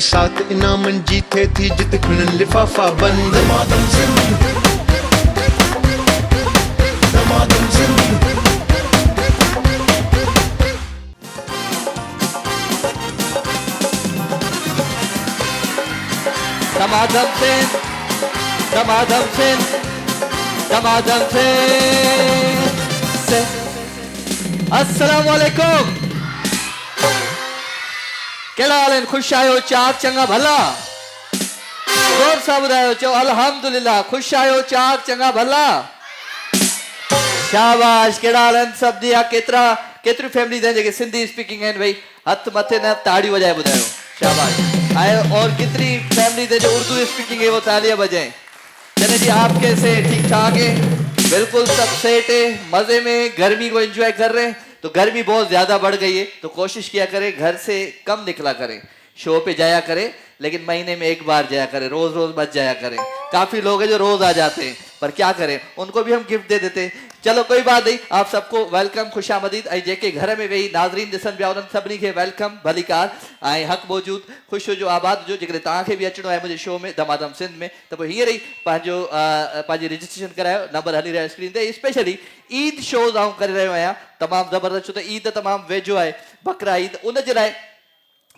साथ इनामन जीते थी जित खुनन लिफाफा बंद दमादम जिंदगी दमादम जिंदगी दमादम सिंह दमादम सिंह दमादम सिंह अस्सलाम वालेकुम केड़ा हाल है खुश आयो चाक चंगा भला जोर सां ॿुधायो चओ अल्हम्दुलिल्लाह खुश आयो चाक चंगा भला शाबाश केड़ा हाल आहिनि सभु जी केतिरी फैमिलीज़ आहिनि जेके सिंधी स्पीकिंग आहिनि भई हथ मथे न ताड़ियूं वॼाए ॿुधायो शाबाश आए और कितनी फैमिलीज़ है जो उर्दू स्पीकिंग है वो तालियां बजाएं चले जी आप कैसे ठीक ठाक है बिल्कुल सब सेट है मजे में गर्मी को एंजॉय कर रहे हैं तो गर्मी बहुत ज्यादा बढ़ गई है तो कोशिश किया करें घर से कम निकला करें शो पे जाया करें लेकिन महीने में एक बार जाया करें रोज रोज मत जाया करें काफी लोग हैं जो रोज आ जाते हैं पर क्या करें उनको भी हम गिफ्ट दे देते हैं चलो कोई बात नहीं आप सबको वेलकम खुशामदीद ऐं जेके घर में वेही नाज़रीन ॾिसनि पिया उन्हनि सभिनी खे वेलकम भलीकार ऐं हक़ मौजूद ख़ुशि हुजो आबाद हुजो जेकॾहिं तव्हांखे बि अचिणो आहे मुंहिंजे शो में दमादम सिंध में त पोइ हींअर ई पंहिंजी रजिस्ट्रेशन करायो नंबर हली रहियो स्क्रीन ते स्पेशली ईद शोज़ आउं करे रहियो आहियां तमामु ज़बरदस्त छो त ईद तमामु वेझो आहे बकरा ईद उन जे लाइ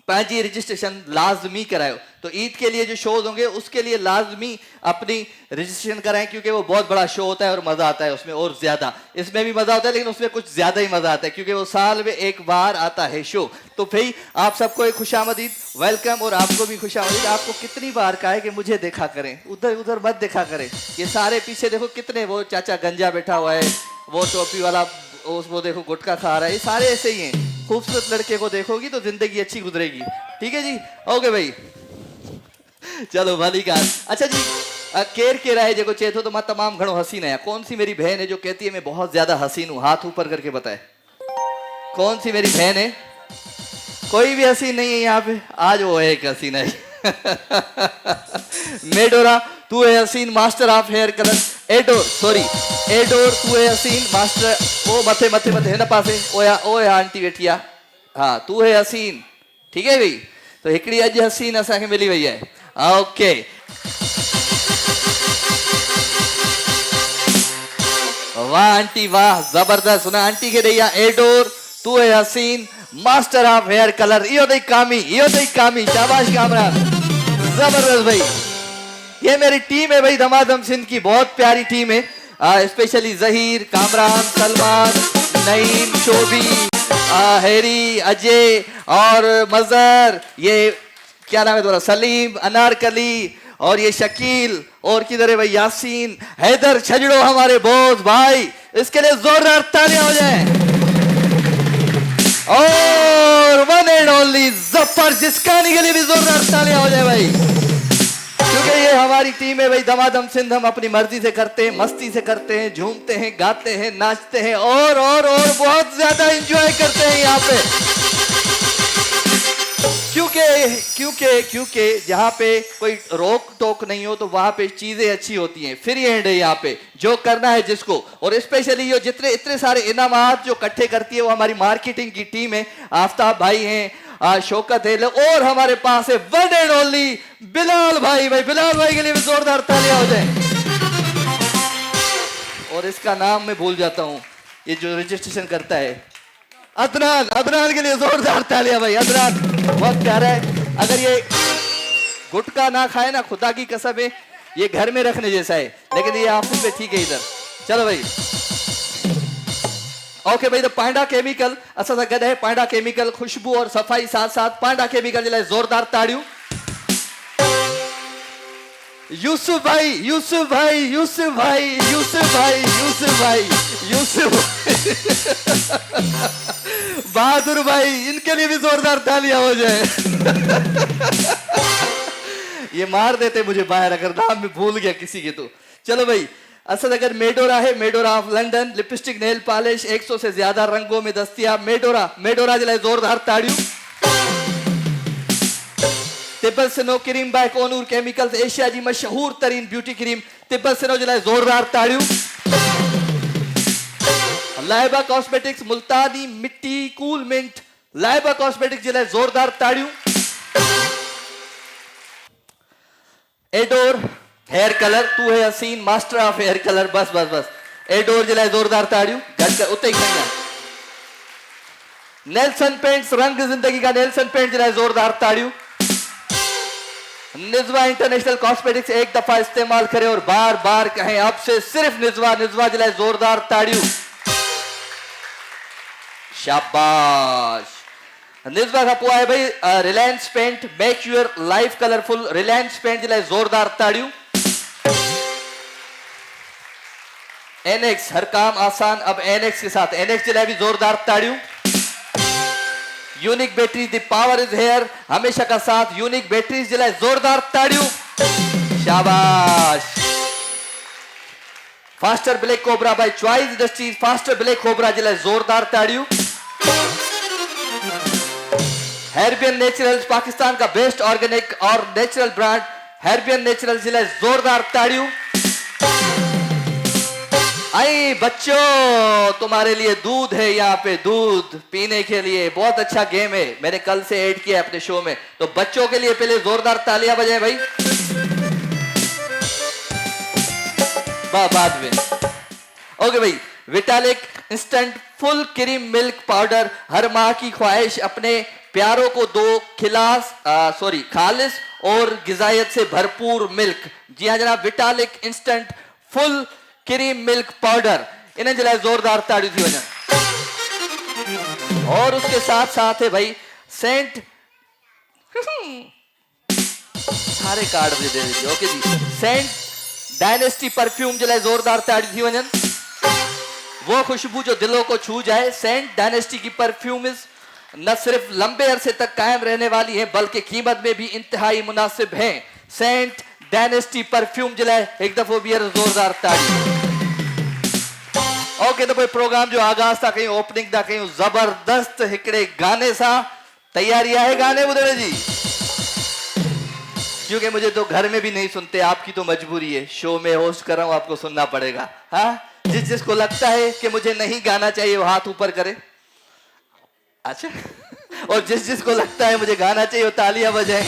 पाजी रजिस्ट्रेशन लाजमी करायो तो ईद के लिए जो शोज होंगे उसके लिए लाजमी अपनी रजिस्ट्रेशन कराएं क्योंकि वो बहुत बड़ा शो होता है और मजा आता है उसमें और ज्यादा इसमें भी मजा होता है लेकिन उसमें कुछ ज्यादा ही मजा आता है क्योंकि वो साल में एक बार आता है शो तो भाई आप सबको एक खुशामदीद वेलकम और आपको भी खुशामदीद आपको कितनी बार कहा है कि मुझे देखा करें उधर उधर मत देखा करें ये सारे पीछे देखो कितने वो चाचा गंजा बैठा हुआ है वो टोपी वाला वो देखो गुटखा खा रहा है ये सारे ऐसे ही हैं खूबसूरत लड़के को देखोगी तो जिंदगी अच्छी गुजरेगी ठीक है जी ओके भाई चलो भली कार अच्छा जी केर केर है जो चेतो तो मैं तमाम घणो हसीन है कौन सी मेरी बहन है जो कहती है मैं बहुत ज्यादा हसीन हूँ हाथ ऊपर करके बताए कौन सी मेरी बहन है कोई भी हसीन नहीं है यहाँ पे आज वो है एक हसीन है मेडोरा तू है हसीन master of hair colour adore sorry adore तू है हसीन मास्टर ओ मथे मथे मथे हिन पासे ओया आंटी वेठी आहे हाँ तू है हसीन ठीक है भाई तो हिकड़ी अज हसीन असांखे मिली वही है ओके वाह आंटी वाह जबरदस्त हुन आंटी खे ॾेई आहे एडोर तू है हसीन मास्टर ऑफ हेयर कलर इहो अथई कामी शाबाश कामरान जबरदस्त भाई ये मेरी टीम है भाई दमादम सिंध की बहुत प्यारी टीम है स्पेशली जहीर कामरान सलमान नईम शोभी हैरी अजय और मजहर ये क्या नाम है तुम्हारा सलीम अनारकली और ये शकील और किधर है भाई यासीन हैदर छजड़ो हमारे बॉस भाई इसके लिए जोरदार तालियां हो जाए और वन एंड ओनली जफर जिसकानी के लिए भी जोरदार तालियां हो जाए भाई क्योंकि ये हमारी टीम है भाई दमादम सिंध हम अपनी मर्जी से करते हैं मस्ती से करते हैं झूमते हैं गाते हैं नाचते हैं और बहुत ज्यादा एंजॉय करते हैं यहाँ पे क्योंकि जहाँ पे कोई रोक टोक नहीं हो तो वहां पे चीजें अच्छी होती हैं फ्री हैंड है यहाँ पे जो करना है जिसको और स्पेशली ये जितने इतने सारे इनामात जो इकट्ठे करती है वो हमारी मार्केटिंग की टीम है आफ्ताब भाई हैं शौकत है और हमारे पास है वन एंड ओनली बिलाल भाई बिलाल भाई के लिए भी जोरदार तालियां हो जाए और इसका नाम मैं भूल जाता हूँ ये जो रजिस्ट्रेशन करता है अदनान के लिए जोरदार तालियां भाई अदनान बहुत प्यारा है अगर ये गुटखा ना खाए ना खुदा की कसम है ये घर में रखने जैसा है लेकिन ये ऑफिस पे ठीक है इधर चलो भाई ओके भाई तो पांडा केमिकल असा सा गद है पांडा केमिकल खुशबू और सफाई साथ साथ पांडा केमिकल जे लाइ जोरदार ताड़ियों यूसुफ बहादुर भाई इनके लिए भी जोरदार तालियां हो जाए ये मार देते मुझे बाहर अगर नाम में भूल गया किसी के तो चलो भाई असद अगर मेडोरा है Medora of London lipstick nail polish 100 से ज्यादा रंगों में दस्तियाब मेडोरा जे लाइ जोरदार ताड़ियों तिब्बत सिनो cream bye Konur chemicals Asia जी मशहूर तरीन ब्यूटी क्रीम तिब्बत सिनो जे लाइ जोरदार ताड़ियों लाइबा कॉस्मेटिक्स मुल्तानी मिट्टी कूल मिंट लाइबा कॉस्मेटिक्स जे लाइ जोरदार ताड़ियों एडोर हेयर कलर, तू है हसीन मास्टर ऑफ हेयर कलर, बस बस बस एडोर जे लाइ ज़ोरदार ताड़ियूं, गॾु कर उते ई खणी आ। नेल्सन पेंट्स रंग जिंदगी का नेल्सन पेंट जे लाइ ज़ोरदार ताड़ियूं। निज़वा इंटरनेशनल कॉस्मेटिक्स एक दफा इस्तेमाल करे और बार बार कहें अब से सिर्फ निज़वा, निज़वा जे लाइ ज़ोरदार ताड़ियूं। शाबाश। निज़वा का पोइ आहे भाई Reliance paint, make your life colourful, Reliance paint जे लाइ ज़ोरदार ताड़ियूं। एनएक्स हर काम आसान अब एनएक्स के साथ, एनएक्स जे लाइ भी ज़ोरदार ताड़ियूं। Unique batteries the power is here, हमेशा का साथ यूनिक बैटरीज जे लाइ ज़ोरदार ताड़ियूं। शाबाश। Faster Black Cobra by Choice Industries, Faster Black Cobra जे लाइ ज़ोरदार ताड़ियूं। हेर्बियन नेचुरल्स पाकिस्तान का बेस्ट ऑर्गेनिक और नेचुरल ब्रांड हेर्बियन नेचुरल्स जे लाइ ज़ोरदार ताड़ियूं। आई बच्चों तुम्हारे लिए दूध है यहाँ पे, दूध पीने के लिए, बहुत अच्छा गेम है, मैंने कल से ऐड किया अपने शो में, तो बच्चों के लिए पहले जोरदार तालियां बजाएं भाई। बाद में ओके भाई। Vitalac instant full cream milk powder, हर माँ की ख्वाहिश अपने प्यारों को दो खालिस और गिजायत से भरपूर मिल्क। जी हाँ जनाब, Vitalac instant full cream milk powder, इन जे लाइ ज़ोरदार ताड़ियूं थी वञनि। और उसके साथ साथ है भाई सेंट सारे कार्ड दे दीजिए। ओके जी, सेंट डायनेस्टी परफ्यूम जे लाइ ज़ोरदार ताड़ियूं थी वञनि। वो खुशबू जो दिलों को छू जाए, सेंट डायनेस्टी की परफ्यूम न सिर्फ लंबे अरसे तक कायम रहने वाली है बल्कि कीमत में भी इंतहाई मुनासिब है। सेंट डायनेस्टी परफ्यूम जे लाइ एक दफो ॿीहर ज़ोरदार ताड़ी। ओके तो भाई प्रोग्राम जो आगाज था कयूं, ओपनिंग था कयूं जबरदस्त हिकड़े गाने सा। तैयारी है गाने ॿुधण जी? क्योंकि मुझे तो घर में भी नहीं सुनते, आपकी तो मजबूरी है, शो में होस्ट कर रहा हूं, आपको सुनना पड़ेगा। हाँ, जिसको लगता है कि मुझे नहीं गाना चाहिए वो हाथ ऊपर करे। अच्छा और जिसको लगता है मुझे गाना चाहिए वो तालियां बजाएं।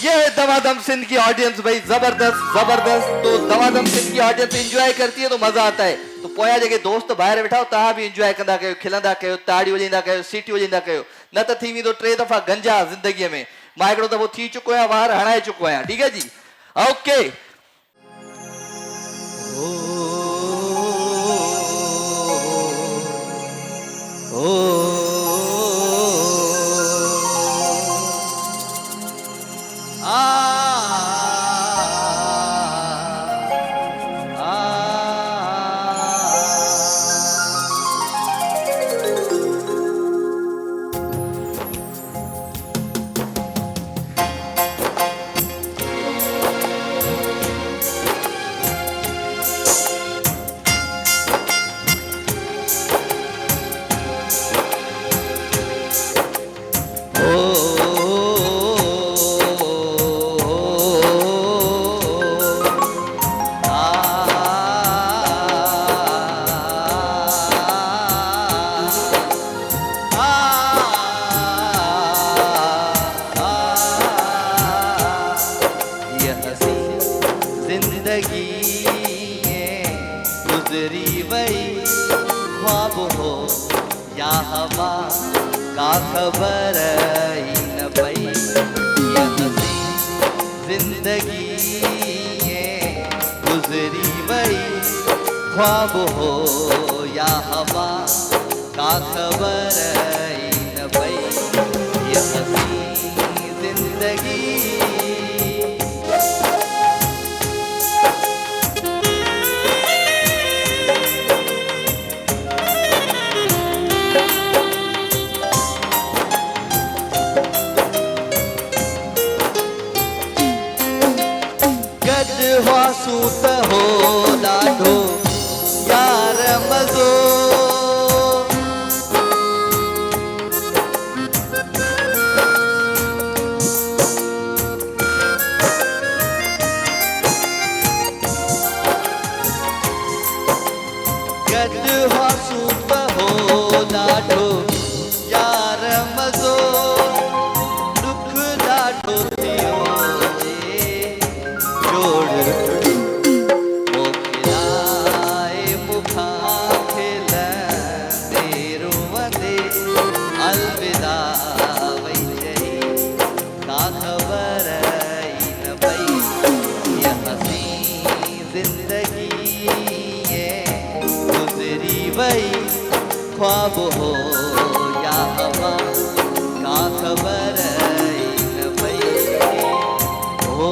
ये है दमादम सिंध की ऑडियंस भाई, जबरदस्त जबरदस्त। तो दमादम सिंध की ऑडियंस एंजॉय करती है तो मजा आता है। तो पोया जगह दोस्त बाहर वेठा तव्हां भी एंजॉय कंदा कयो, खिलंदा कयो, ताड़ी वजाईंदा कयो, सीटी वजाईंदा कयो, न त थी वेंदो 3 दफ़ा गंजा ज़िंदगीअ में। मां हिकिड़ो दफ़ो थी चुको आहियां, वार हणाए चुको आहियां, ठीक है जी। ओके खबर ही न पई, ये हसी जिंदगी गुजरी वही, ख्वाब हो या हवा का खबर ही न पई, ये हसी जिंदगी। सूत हो ॾाढो यार मज़ो, गॾु सूत हो ॾाढो यार मज़ो, दुख ॾाढो ख्वाब हो या हवा का खबर न पई हो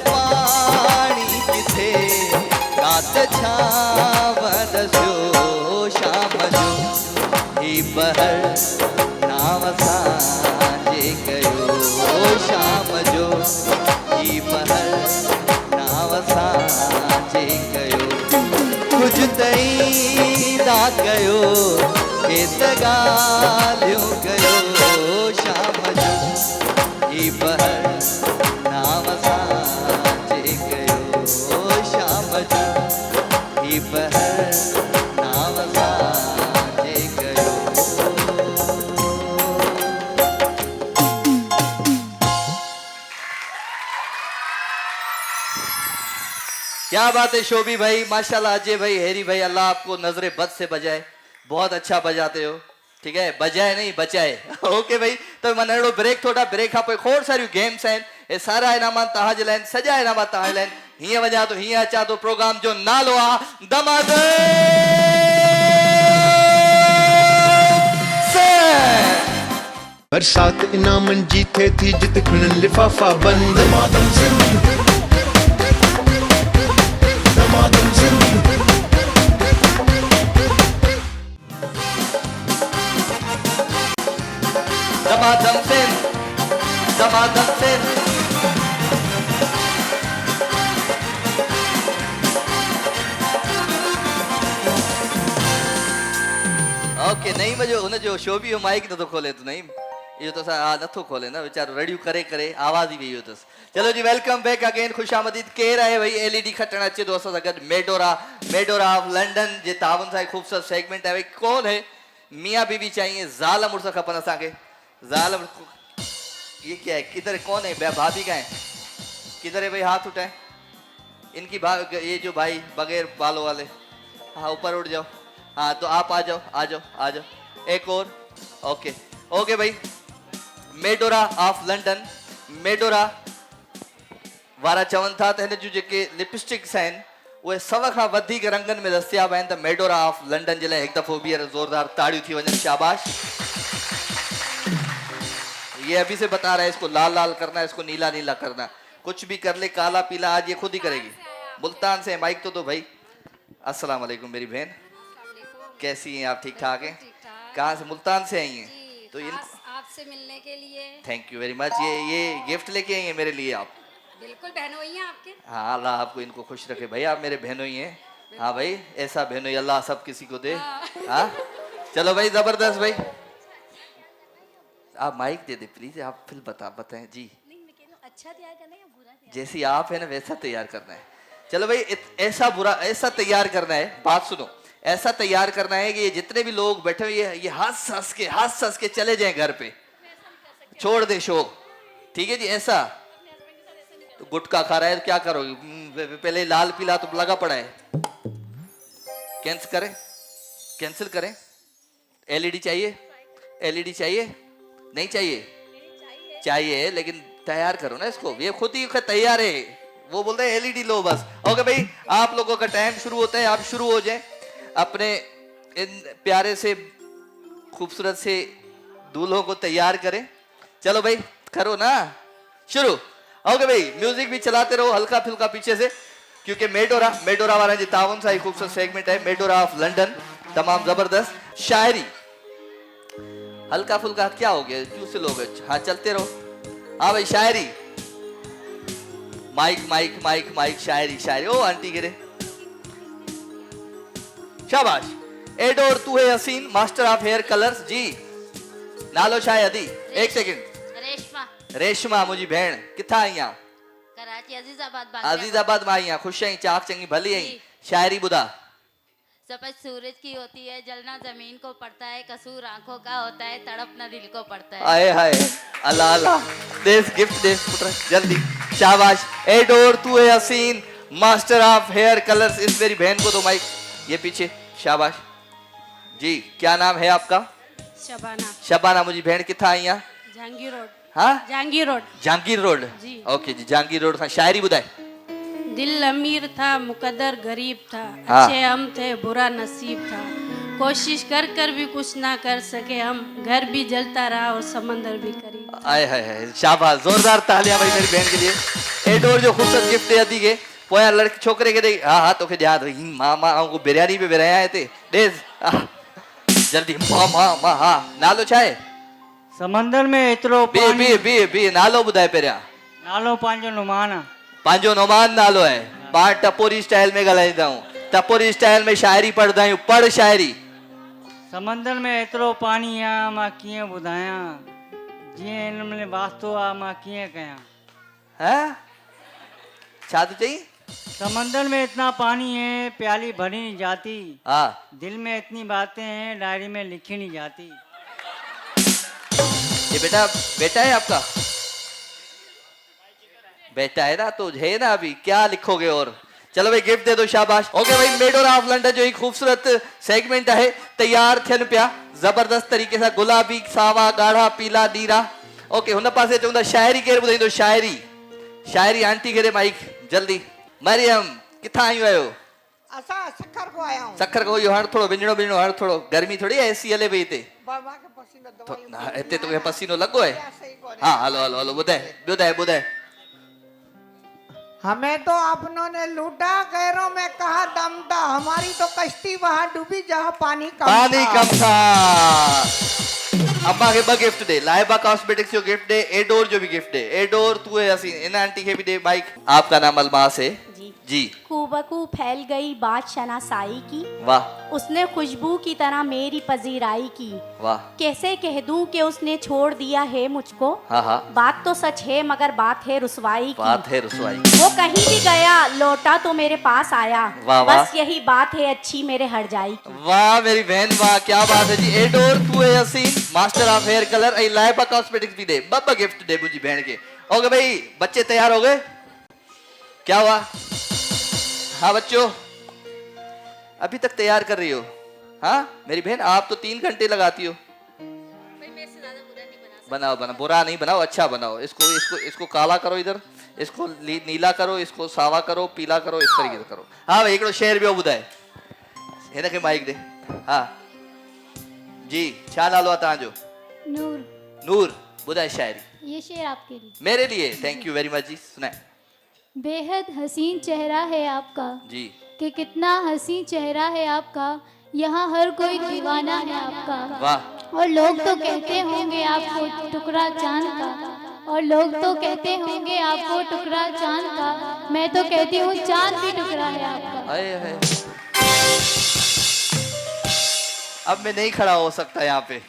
पाणी किथे रात छावद जो शाम जो ही बहर नाव साजे गयो शाम जो ही बहर नाव साजे गयो कुछ तई दा गयो केत गालियों गयो शाम जो ही बहर नाव साजे गयो शाम जो ही बहर नाव साजे गयो। क्या बात है शोभी भाई, माशाल्लाह। अजय भाई, हैरी भाई, अल्लाह आपको नजरे बद से बजाए। बहुत अच्छा बजाते हो, ठीक है, बजाए नहीं बचाए। ओके भाई, तो मन अड़ो ब्रेक थोड़ा ब्रेक खां पोइ खोड़ सारियूं गेम्स आहिनि। ए सारा इनामात तव्हां जे लाइ आहिनि, सॼा इनामात तव्हां जे लाइ आहिनि। हीअं वञा तो हीअं अचां तो। प्रोग्राम जो नालो आहे धमाधम बरसात इनामन जी थे थी जित खुलन लिफाफा बंद। धमाधम सिंध, धमाधम सिंध। धमाधम सिंध, धमाधम सिंध। ओके, नहीं मजो हुन जो शोभी जो माइक नथो खोले तो नहीं इहो तो नथो खोले ना वीचारो, रेडियो करे करे आवाज ही वही अथसि। चलो जी, वेलकम बैक अगेन, खुशामदीद। केर आहे भाई एलईडी खटण अचे थो असां सां गॾु? मेडोरा, मेडोरा ऑफ लंडन जे तावन सां ख़ूबसूरत सेगमेंट आहे भाई। कौन है मियाँ बीवी चाहिए, ज़ाल मुड़स खपनि असांखे। ज़ाल ये क्या है, किधर कौन है भाभी का है, किधर है भाई, हाथ उठाए। इनकी ये जो भाई बगैर बालों वाले, हाँ ऊपर उठ जाओ। हाँ तो आप आ जाओ, आ जाओ, आ जाओ। एक और, ओके ओके भाई। मेडोरा ऑफ लंडन, मेडोरा वारा चवनि था त हिन जूं जेके लिपस्टिक्स आहिनि उहे 100 खां वधीक रंगनि में दस्तियाब आहिनि त मेडोरा ऑफ लंडन जे लाइ हिकु दफ़ो ॿीहर ज़ोरदार ताड़ियूं थी वञनि। शाबाश। ये अभी से बता रहा है इसको लाल लाल करना है, इसको नीला नीला करना, कुछ भी कर ले काला पीला आज ये खुद ही करेगी। मुल्तान से माइक तो दो भाई। अस्सलाम वालेकुम मेरी बहन, कैसी हैं आप? ठीक ठाक हैं? कहाँ से? मुल्तान से आई हैं? तो आपसे मिलने के लिए थैंक यू वेरी मच। ये गिफ्ट लेके आई हैं मेरे लिए आप? बिल्कुल बहनों ही हैं आपके। हाँ अल्लाह आपको इनको खुश रखे भाई, आप मेरे बहनों ही हैं। हाँ भाई ऐसा बहनों ही अल्लाह सब किसी को दे। हाँ चलो भाई जबरदस्त भाई। आप माइक दे दे प्लीज, आप फिर बताएं जी। नहीं मैं कह रही हूं, अच्छा तैयार करना है या बुरा तैयार? जैसी आप है ना वैसा तैयार करना है। चलो भाई ऐसा तैयार करना है, बात सुनो, ऐसा तैयार करना है कि ये जितने भी लोग बैठे हुए ये हंस के चले जाएं घर पे, छोड़ दे शो। ठीक है जी? ऐसा तो गुटखा खा रहा है तो क्या करोगे? पहले लाल पीला तो लगा पड़ा है। कैंसिल करें। एलईडी चाहिए? एलईडी चाहिए? नहीं चाहिए? चाहिए लेकिन तैयार करो ना इसको, ये खुद ही तैयार है। वो बोलते हैं एलईडी लो बस। ओके भाई आप लोगों का टाइम शुरू होता है, आप शुरू हो जाएं। अपने इन प्यारे से खूबसूरत से दूल्हों को तैयार करें। चलो भाई करो ना शुरू। ओके भाई म्यूजिक भी चलाते रहो हल्का फुल्का पीछे से, क्योंकि मेडोरा वाला जी तावन सा खूबसूरत सेगमेंट है। मेडोरा ऑफ लंदन तमाम जबरदस्त शायरी। हल्का फुल्का क्या हो गया, क्यों से लोग? हाँ चलते रहो। हाँ भाई शायरी, माइक शायरी। ओ आंटी गिरे, शाबाश। एडोर तू है हसीन मास्टर ऑफ हेयर कलर्स जी। नालो छा है? अदी एक सेकंड। रेशमा मुझी भेण किथा आई आं? कराची अजीजाबाद। अजीजाबाद में आई आं। खुश आई? चाक चंगी भली आई? शायरी बुधा। सपज सूरज की होती है, जलना जमीन को पड़ता है, कसूर आंखों का होता है, तड़पना दिल को पड़ता है। आए हाय अल्लाह अल्लाह, देश गिफ्ट दे पुत्र जल्दी। शाबाश। एडोर तू है हसीन मास्टर ऑफ हेयर कलर्स। इस मेरी बहन को दो माइक, ये पीछे। शाबाश जी। क्या नाम है आपका? शबाना मुझी भेण किथा आई हैं? जहांगीर रोड। हाँ जहांगीर रोड जी। ओके जी जहांगीर रोड था। शायरी बुधाए। दिल अमीर था मुकद्दर गरीब था, हाँ। अच्छे हम थे बुरा नसीब था, कोशिश कर कर भी कुछ ना कर सके हम, घर भी जलता रहा और समंदर भी करीब। आए हाय शाबाश, जोरदार तालियां भाई मेरी बहन के लिए। एडोर जो खूबसूरत गिफ्ट दे अदी के पोया लड़के छोकरे के दे। हाँ हाँ तोखे याद ही मामा को बिरयानी पे बिराया है ते डेज जल्दी मामा। हाँ नालो छा है? समंदर में एतिरो बी नालो बुधाए पहिरियां। नालो पंहिंजो नुमान आहे। पंहिंजो नुमान नालो है। पाण टपोरी स्टाइल में ॻाल्हाईंदा आहियूं, टपोरी स्टाइल में शायरी पढ़ंदा आहियूं। पढ़ शायरी। समंदर में एतिरो पाणी आहे मां कीअं ॿुधायां, जीअं हिन में वास्तो आहे मां कीअं कयां। हैं छा थी चई? समंदर में इतना पानी है प्याली भरी नहीं जाती, हाँ दिल में इतनी बातें हैं डायरी में लिखी नहीं जाती। ये बेटा है आपका? बेटा है ना, तो है ना अभी क्या लिखोगे? और चलो भाई गिफ्ट दे दो। शाबाश। ओके भाई मेडोरा ऑफ लंडन जो एक खूबसूरत सेगमेंट है तैयार थियन पिया जबरदस्त तरीके से। गुलाबी सावा गाढ़ा पीला नीरा। ओके हुन पासे चवंदा शायरी केर ॿुधाईंदो? शायरी आंटी खे माइक जल्दी। मरियम किथां आयूं आहियो? असां सखर को आया हूं। सखर को। इहो हाणे थोरो विञणो हण थोरो गर्मी थोड़ी है, एसी हले पई हिते। बाबा के पसीनो दवाई हिते तोखे पसीनो लॻो है? हाँ हलो ॿुधाए। हमें तो अपनों ने लूटा, गैरों में कहा दम था, हमारी तो कश्ती वहां डूबी जहां पानी कम था। अम्मा के ब गिफ्ट दे। लाइबा कॉस्मेटिक्स जो गिफ्ट दे, एडोर जो भी गिफ्ट दे। एडोर तू है हसीन, इन आंटी के भी दे माइक। आपका नाम अलमास है जी। खूबकू फैल गई बात शनासाई की, वाह। उसने खुशबू की तरह मेरी पजीराई की, वाह। कैसे कह दूं कि उसने छोड़ दिया है मुझको। हाँ बात तो सच है मगर बात है रुसवाई की। वो कहीं भी गया लौटा तो मेरे पास आया। वाह, बस वाह। यही बात है अच्छी मेरे हर जाई की। वाह मेरी बहन वाह, क्या बात है जी। एडोर तू है हसीन मास्टर ऑफ हेयर कलर ऐं लाइबा कॉस्मेटिक्स भी दे। ब गिफ्ट दे मुझी बहन के। ओके भाई बच्चे तैयार हो गए? क्या हुआ? हाँ बच्चों अभी तक तैयार कर रही हो? हाँ मेरी बहन आप तो 3 घंटे लगाती हो। बनाओ बनाओ, बुरा नहीं बनाओ, अच्छा बनाओ। इसको इसको इसको काला करो, इधर इसको नीला करो, इसको सावा करो, पीला करो, इस तरीके से करो। हाँ भाई हिकिड़ो शेर ॿियो ॿुधाए, हिनखे माइक दे। हाँ जी, छा नालो आहे तव्हांजो? नूर। नूर, ॿुधाए शायरी। ये शेर आपके लिए। मेरे लिए, थैंक यू वेरी मच जी, सुनाए। बेहद हसीन चेहरा है आपका जी। कि कितना हसीन चेहरा है आपका, यहाँ हर कोई दीवाना है आपका। वाह। और लोग तो कहते होंगे आपको टुकड़ा चांद का, और लोग तो कहते होंगे आपको टुकड़ा चांद का, मैं तो कहती हूँ चांद भी टुकड़ा है आपका। आए है। अब मैं नहीं खड़ा हो सकता यहाँ पे।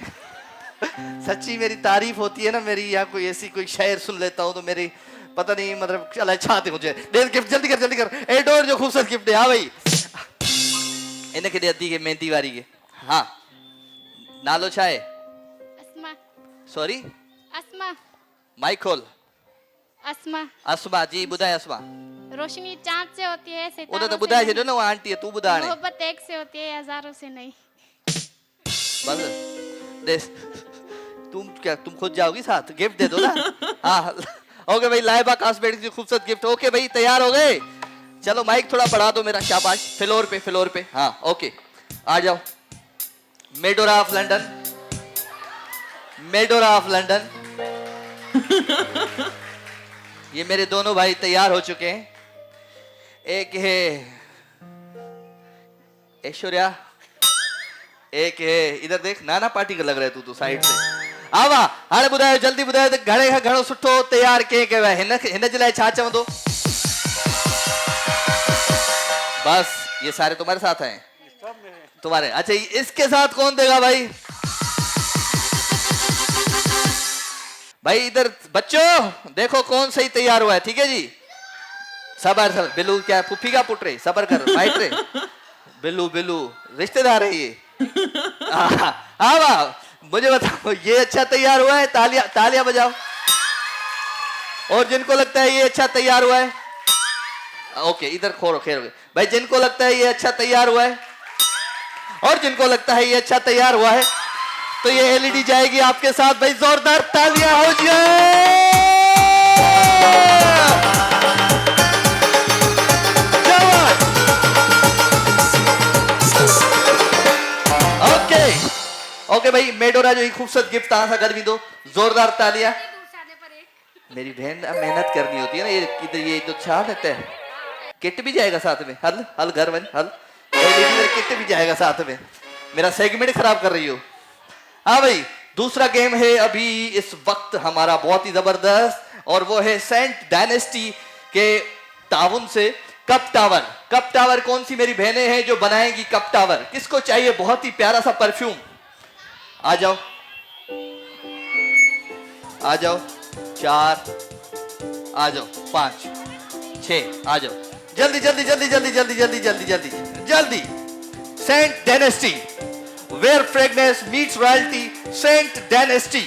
सच्ची मेरी तारीफ होती है ना मेरी, यहाँ कोई ऐसी कोई शायर सुन लेता हूँ तो मेरी पता नहीं मतलब चला चाहते मुझे। दे गिफ्ट जल्दी कर जल्दी कर, ए डोर जो खूबसूरत गिफ्ट है। हाँ भाई इनके दे दी के मेहंदी वारी के। हाँ नालो छा है? अस्मा। सॉरी अस्मा। माइक खोल। अस्मा। अस्मा जी, ॿुधाए अस्मा। रोशनी चांद से होती है, उन्हें तो बुधाए छॾियो न, वो आंटी है, तू बुधा हाणे। मोहब्बत एक से होती है, हजारों से नहीं। बस दे, तुम खुद जाओगी साथ, गिफ्ट दे दो ना। हाँ ओके भाई, लाइबा कास्मेटिक्स की खूबसूरत गिफ्ट। ओके भाई तैयार हो गए? चलो माइक थोड़ा बढ़ा दो मेरा, शाबाश। फ्लोर पे फ्लोर पे। हाँ ओके आ जाओ। मेडोरा ऑफ लंदन, मेडोरा ऑफ लंदन। ये मेरे दोनों भाई तैयार हो चुके हैं। एक है ऐश्वर्या, एक है इधर देख, नाना पार्टी का लग रहा है तू साइड से। आवा हाणे ॿुधायो जल्दी ॿुधायो त घणे खां घणो सुठो तैयार कंहिं कयो आहे? हिन जे लाइ छा चवंदो? बस ये सारे तुम्हारे साथ हैं? तुम्हारे, अच्छा इसके साथ कौन देगा भाई? भाई इधर बच्चों देखो कौन सही तैयार हुआ है, ठीक है जी? सबर सबर, बिल्लू क्या फुफी का पुट रहे, सबर कर माइट रे। बिल्लू बिल्लू रिश्तेदार है ये। हाँ वाह, मुझे बताओ ये अच्छा तैयार हुआ है? तालियां तालियां बजाओ। और जिनको लगता है ये अच्छा तैयार हुआ है, ओके इधर खोरो खेर भाई। जिनको लगता है ये अच्छा तैयार हुआ है और जिनको लगता है ये अच्छा तैयार हुआ है, तो ये एलईडी जाएगी आपके साथ। भाई जोरदार तालियां हो जाए। ओके ओके भाई, मेडोरा जो ही खूबसूरत गिफ्ट तहां सां गॾु ईंदो, जोरदार तालियां। मेरी बहन मेहनत करनी होती है ना, ये इधर ये तो छा देता है। किट भी जाएगा साथ में, हल हल घर वन हल, किट भी जाएगा साथ में। मेरा सेगमेंट खराब कर रही हो। हाँ भाई दूसरा गेम है अभी इस वक्त हमारा बहुत ही जबरदस्त, और वो है सेंट डायनेस्टी के ताउन से कप टावर। कप टावर कौन सी मेरी बहनें हैं जो बनाएंगी कप टावर? किसको चाहिए बहुत ही प्यारा सा परफ्यूम? आ जाओ आ जाओ, 4 आ जाओ, 5 6 आ जाओ, जल्दी जल्दी जल्दी जल्दी जल्दी जल्दी जल्दी जल्दी जल्दी। Scent dynasty, where fragrance meets royalty, scent dynasty.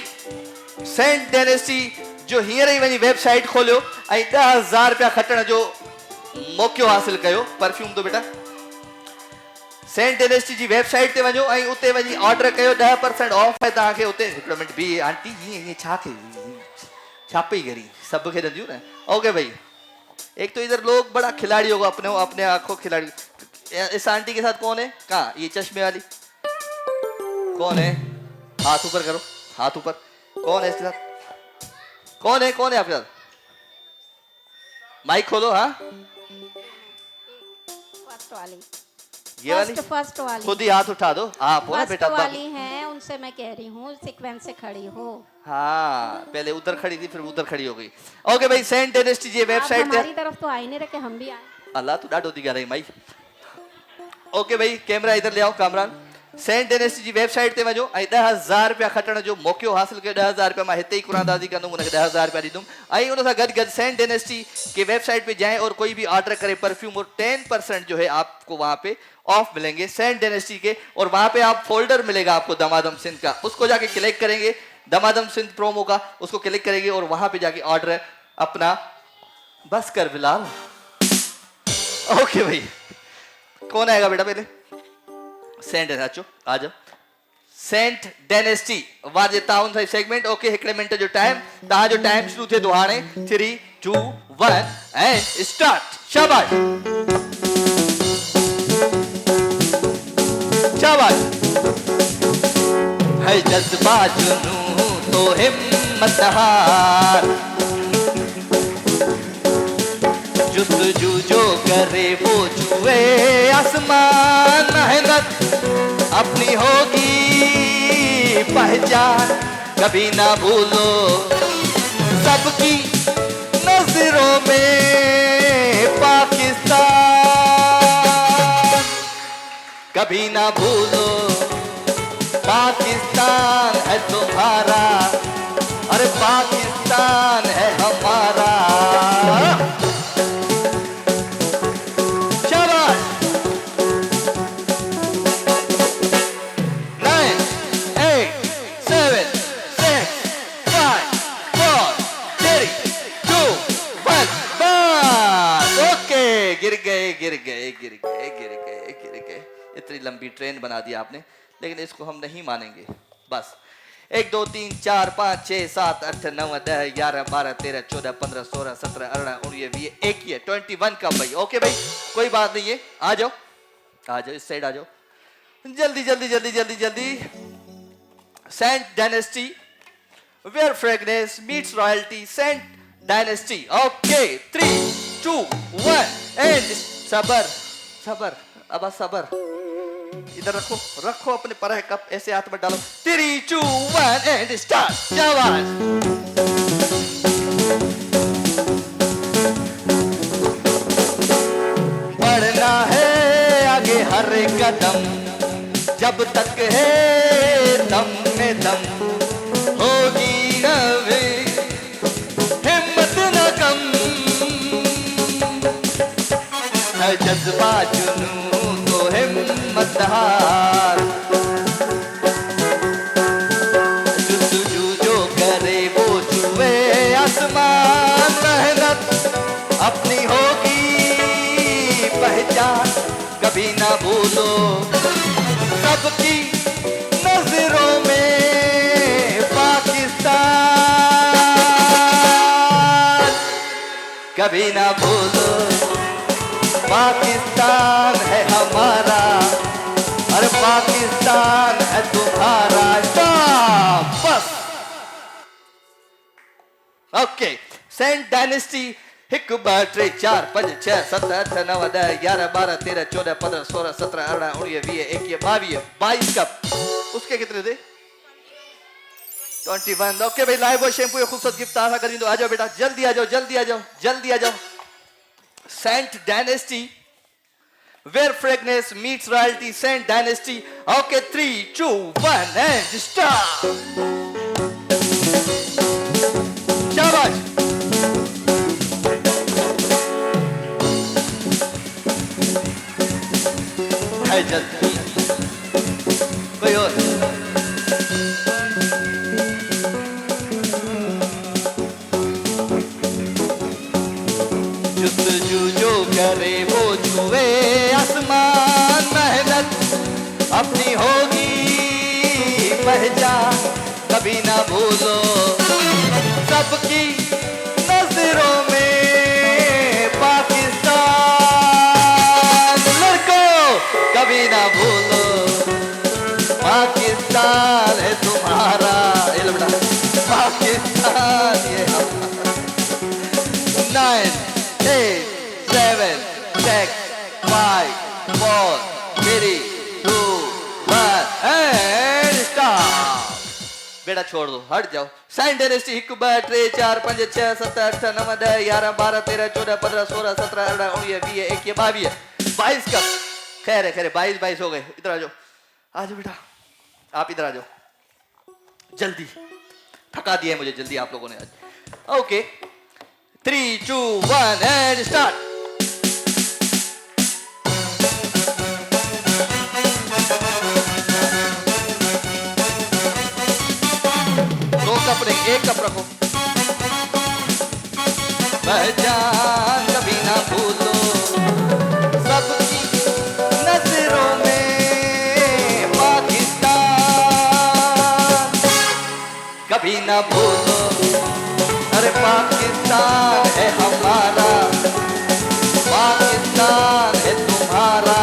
Scent dynasty जो हींअर ई वञी वेबसाइट खोलियो ऐं 10,000 रुपया खटण जो मौक़ो हासिल कयो। परफ्यूम तो बेटा सेंट डायनेस्टी जी वेबसाइट ते वञो ऐं उते वञी ऑर्डर कयो, 10% ऑफ है तव्हांखे उते। हिकिड़ो मिंट बी आंटी, ईअं छा थे छापी करी सब खे ॾंदियूं न। ओके भाई, एक तो इधर लोग बड़ा खिलाड़ी होगा, अपने आंखों खिलाड़ी। इस आंटी के साथ कौन है? कहाँ ये चश्मे वाली कौन है? हाथ ऊपर करो, हाथ ऊपर। कौन है इसके साथ? कौन है आपके साथ? माइक खोलो। हाँ फर्स्ट वाली, ये वाली फर्स्ट वाली खुद ही हाथ उठा दो। आप हो ना फर्स्ट बेटा वाली है, उनसे मैं कह रही हूँ सीक्वेंस से खड़ी हो। हाँ पहले उधर खड़ी थी फिर उधर खड़ी हो गई। ओके भाई, सेंट डायनेस्टी जी वेबसाइट हमारी तरफ तो आई नहीं रखे, हम भी आए। अल्लाह तू डाडो दी ॻाल्हाई माई। ओके भाई कैमरा इधर ले आओ कामरान। सेंट डायनेस्टी जी वेबसाइट ते वञो ऐं 10,000 रुपया खटण जो मौक़ो हासिल कयो। 10,000 रुपया मां हिते ई कुरानदाज़ी कंदुमि, उनखे 10,000 रुपया ॾींदुमि। ऐं उन सां गॾु सेंट डायनेस्टी की वेबसाइट पे जाएं और कोई भी ऑर्डर करे परफ्यूम, और 10% जो है आपको वहाँ पे ऑफ मिलेंगे सेंट डायनेस्टी के। और वहाँ पे आप फोल्डर मिलेगा आपको दमादम सिंध का, उसको जाके क्लिक करेंगे, दमादम सिंध प्रोमो का, उसको क्लिक करेंगे और वहाँ पे जाके ऑर्डर अपना बस कर बिलाल। ओके भाई, कौन आएगा बेटा पहले? सेंट आ जाओ, सेंट डायनेस्टी वाजे ताउन था सेगमेंट ओके हिकड़े मिनट जो टाइम ता जो टाइम शुरू थे तो हाणे 3 2 1 एंड स्टार्ट शाबाश शाबाश है जज्बा जुनू तो हिम्मत हार जुस्तजू जो करे वो छुए आसमान मेहनत अपनी होगी पहचान कभी ना भूलो सबकी नजरों में पाकिस्तान कभी ना भूलो पाकिस्तान है तुम्हारा अरे पाकिस्तान है हमारा गिर गए इतनी लंबी ट्रेन बना दी आपने लेकिन इसको हम नहीं मानेंगे बस 1 2 3 4 5 6 7 8 9 10 11 12 13 14 15 16 17 18 19 20 एक ही है 21 का भाई ओके भाई कोई बात नहीं है आ जाओ इस साइड आ जाओ जल्दी scent dynasty where fragrance meets royalty scent dynasty okay 3 2 1 and सबर अब सबर इधर रखो अपने पर कप ऐसे हाथ में डालो 3 2 1 एंड स्टार्ट शाबाश बढ़ना है आगे हर कदम जब तक है दम में दम होगी अभी हिम्मत न कम है जज्बा जुनू तो हिम्मत हार जुस्तजू जो करे वो छुए आसमान मेहनत अपनी होगी पहचान कभी ना भूलो सबकी नजरों में पाकिस्तान कभी ना भूलो पाकिस्तान है हमारा और पाकिस्तान है तुम्हारा बस ओके सेंट डायनेस्टी 1 2 3 4 5 6 7 8 9 10 11 12 13 14 15 16 17 18 19 20 21 22 कप उसके कितने थे 21 ओके भाई लाइव और शैम्पू खूबसूरत गिफ्ट आशा करी तो आ जाओ बेटा जल्दी आ जाओ scent dynasty where fragrance meets royalty Saint Dynasty okay 3 2 1 and start शाबाश है जल्दी कोई और जुस्तजू जो करे वो छुए आसमान मेहनत अपनी होगी पहचान कभी ना भूलो सबकी नजरों में पाकिस्तान लड़कों कभी ना भूलो पाकिस्तान है तुम्हारा पाकिस्तान ये 9 8 7 6 5 4 3 2 1 and stop बेटा छोड़ दो हट जाओ सेंट डायनेस्टी 1 2 3 4 5 6 7 8 9 10 11 12 13 14 15 16 17 18 19 20 21 22 का खैर है 22 हो गए इधर आ जाओ बेटा आप इधर आ जाओ जल्दी थका दिया है मुझे जल्दी आप लोगों ने आज ओके 3 2 1 and start एक कप रखो पहचान कभी ना भूलो सबकी नजरों में पाकिस्तान ना भूलो, अरे पाकिस्तान है हमारा, पाकिस्तान है तुम्हारा।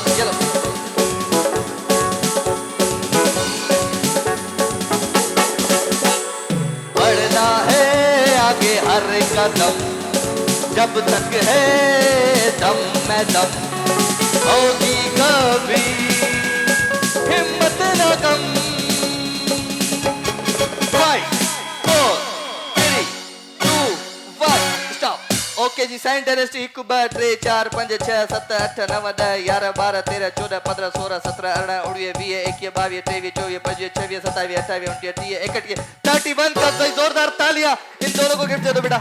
चलो बढ़ना है आगे हर कदम, जब तक है दम में दम, होगी कभी हिम्मत न कम। 5 4 3 2 1 स्टॉप। ओके जी, साइन डायनेस्टी 1 2 3 4 5 6 7 8 9 10 11 12 13 14 15 16 17 18 19 20 21 22 23 24 25 26 27 28 29 30 31 का सही जोरदार तालियां इन दोनों को गिफ्ट दे दो बेटा।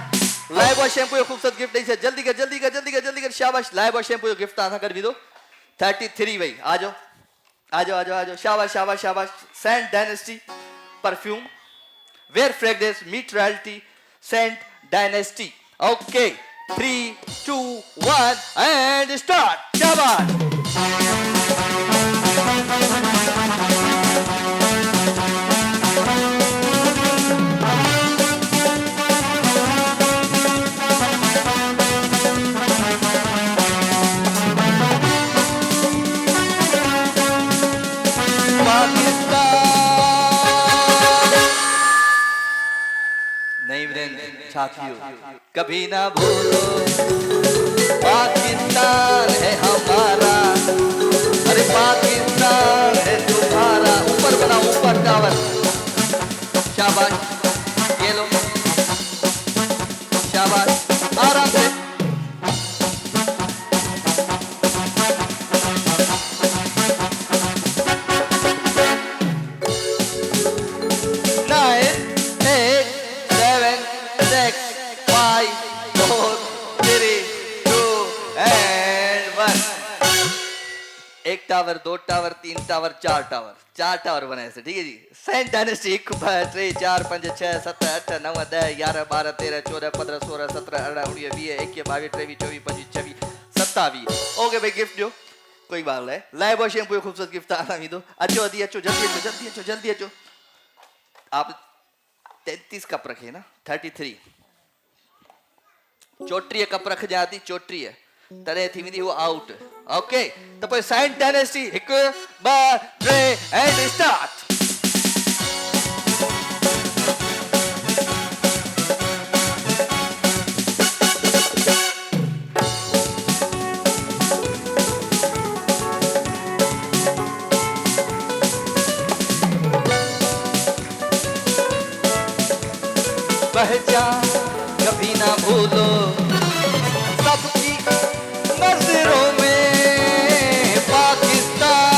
लाइव और शैम्पू खूबसूरत गिफ्ट नहीं है, जल्दी कर जल्दी कर जल्दी कर जल्दी कर, शाबाश। लाइव और शैम्पू गिफ्ट आना कर भी दो। 33 भाई आ जाओ आ जाओ आ जाओ आ जाओ, शाबाश शाबाश शाबाश। Scent dynasty perfume, wear fragrance meet royalty, scent dynasty. Okay 3 2 1 and start. शाबाश। नहीं वीरेंद्र साथियों, कभी ना भूलो पाकिस्तान है हमारा, अरे पाकिस्तान है तुम्हारा। ऊपर बना ऊपर टावर, शाबाश। ये लो शाबाश, आराम से। एक tower, 2 tower, 3 tower, 4 tower, 4 tower बनाए से, ठीक है जी। Scent dynasty 1 2 3 4 5 6 7 8 9 10 11 12 13 14 15 16 17 18 19 20 21 22 23 24 25 26 27। ओके भाई, गिफ्ट दो, कोई बात नहीं। लाइव और शैम्पू खूबसूरत गिफ्ट आना भी दो। अच्छो अदी अच्छो, जल्दी अच्छो जल्दी अच्छो जल्दी अच्छो। आप 33 कप रखे ना, 33 चोटी कप रख जाती, चोटी है तॾहिं थी वेंदी वो आउट। ओके तो पोइ साइंट डायनेस्टी 1 2 3 एंड स्टार्ट। पहचान कभी ना भूलो, सबकी नजरों में पाकिस्तान,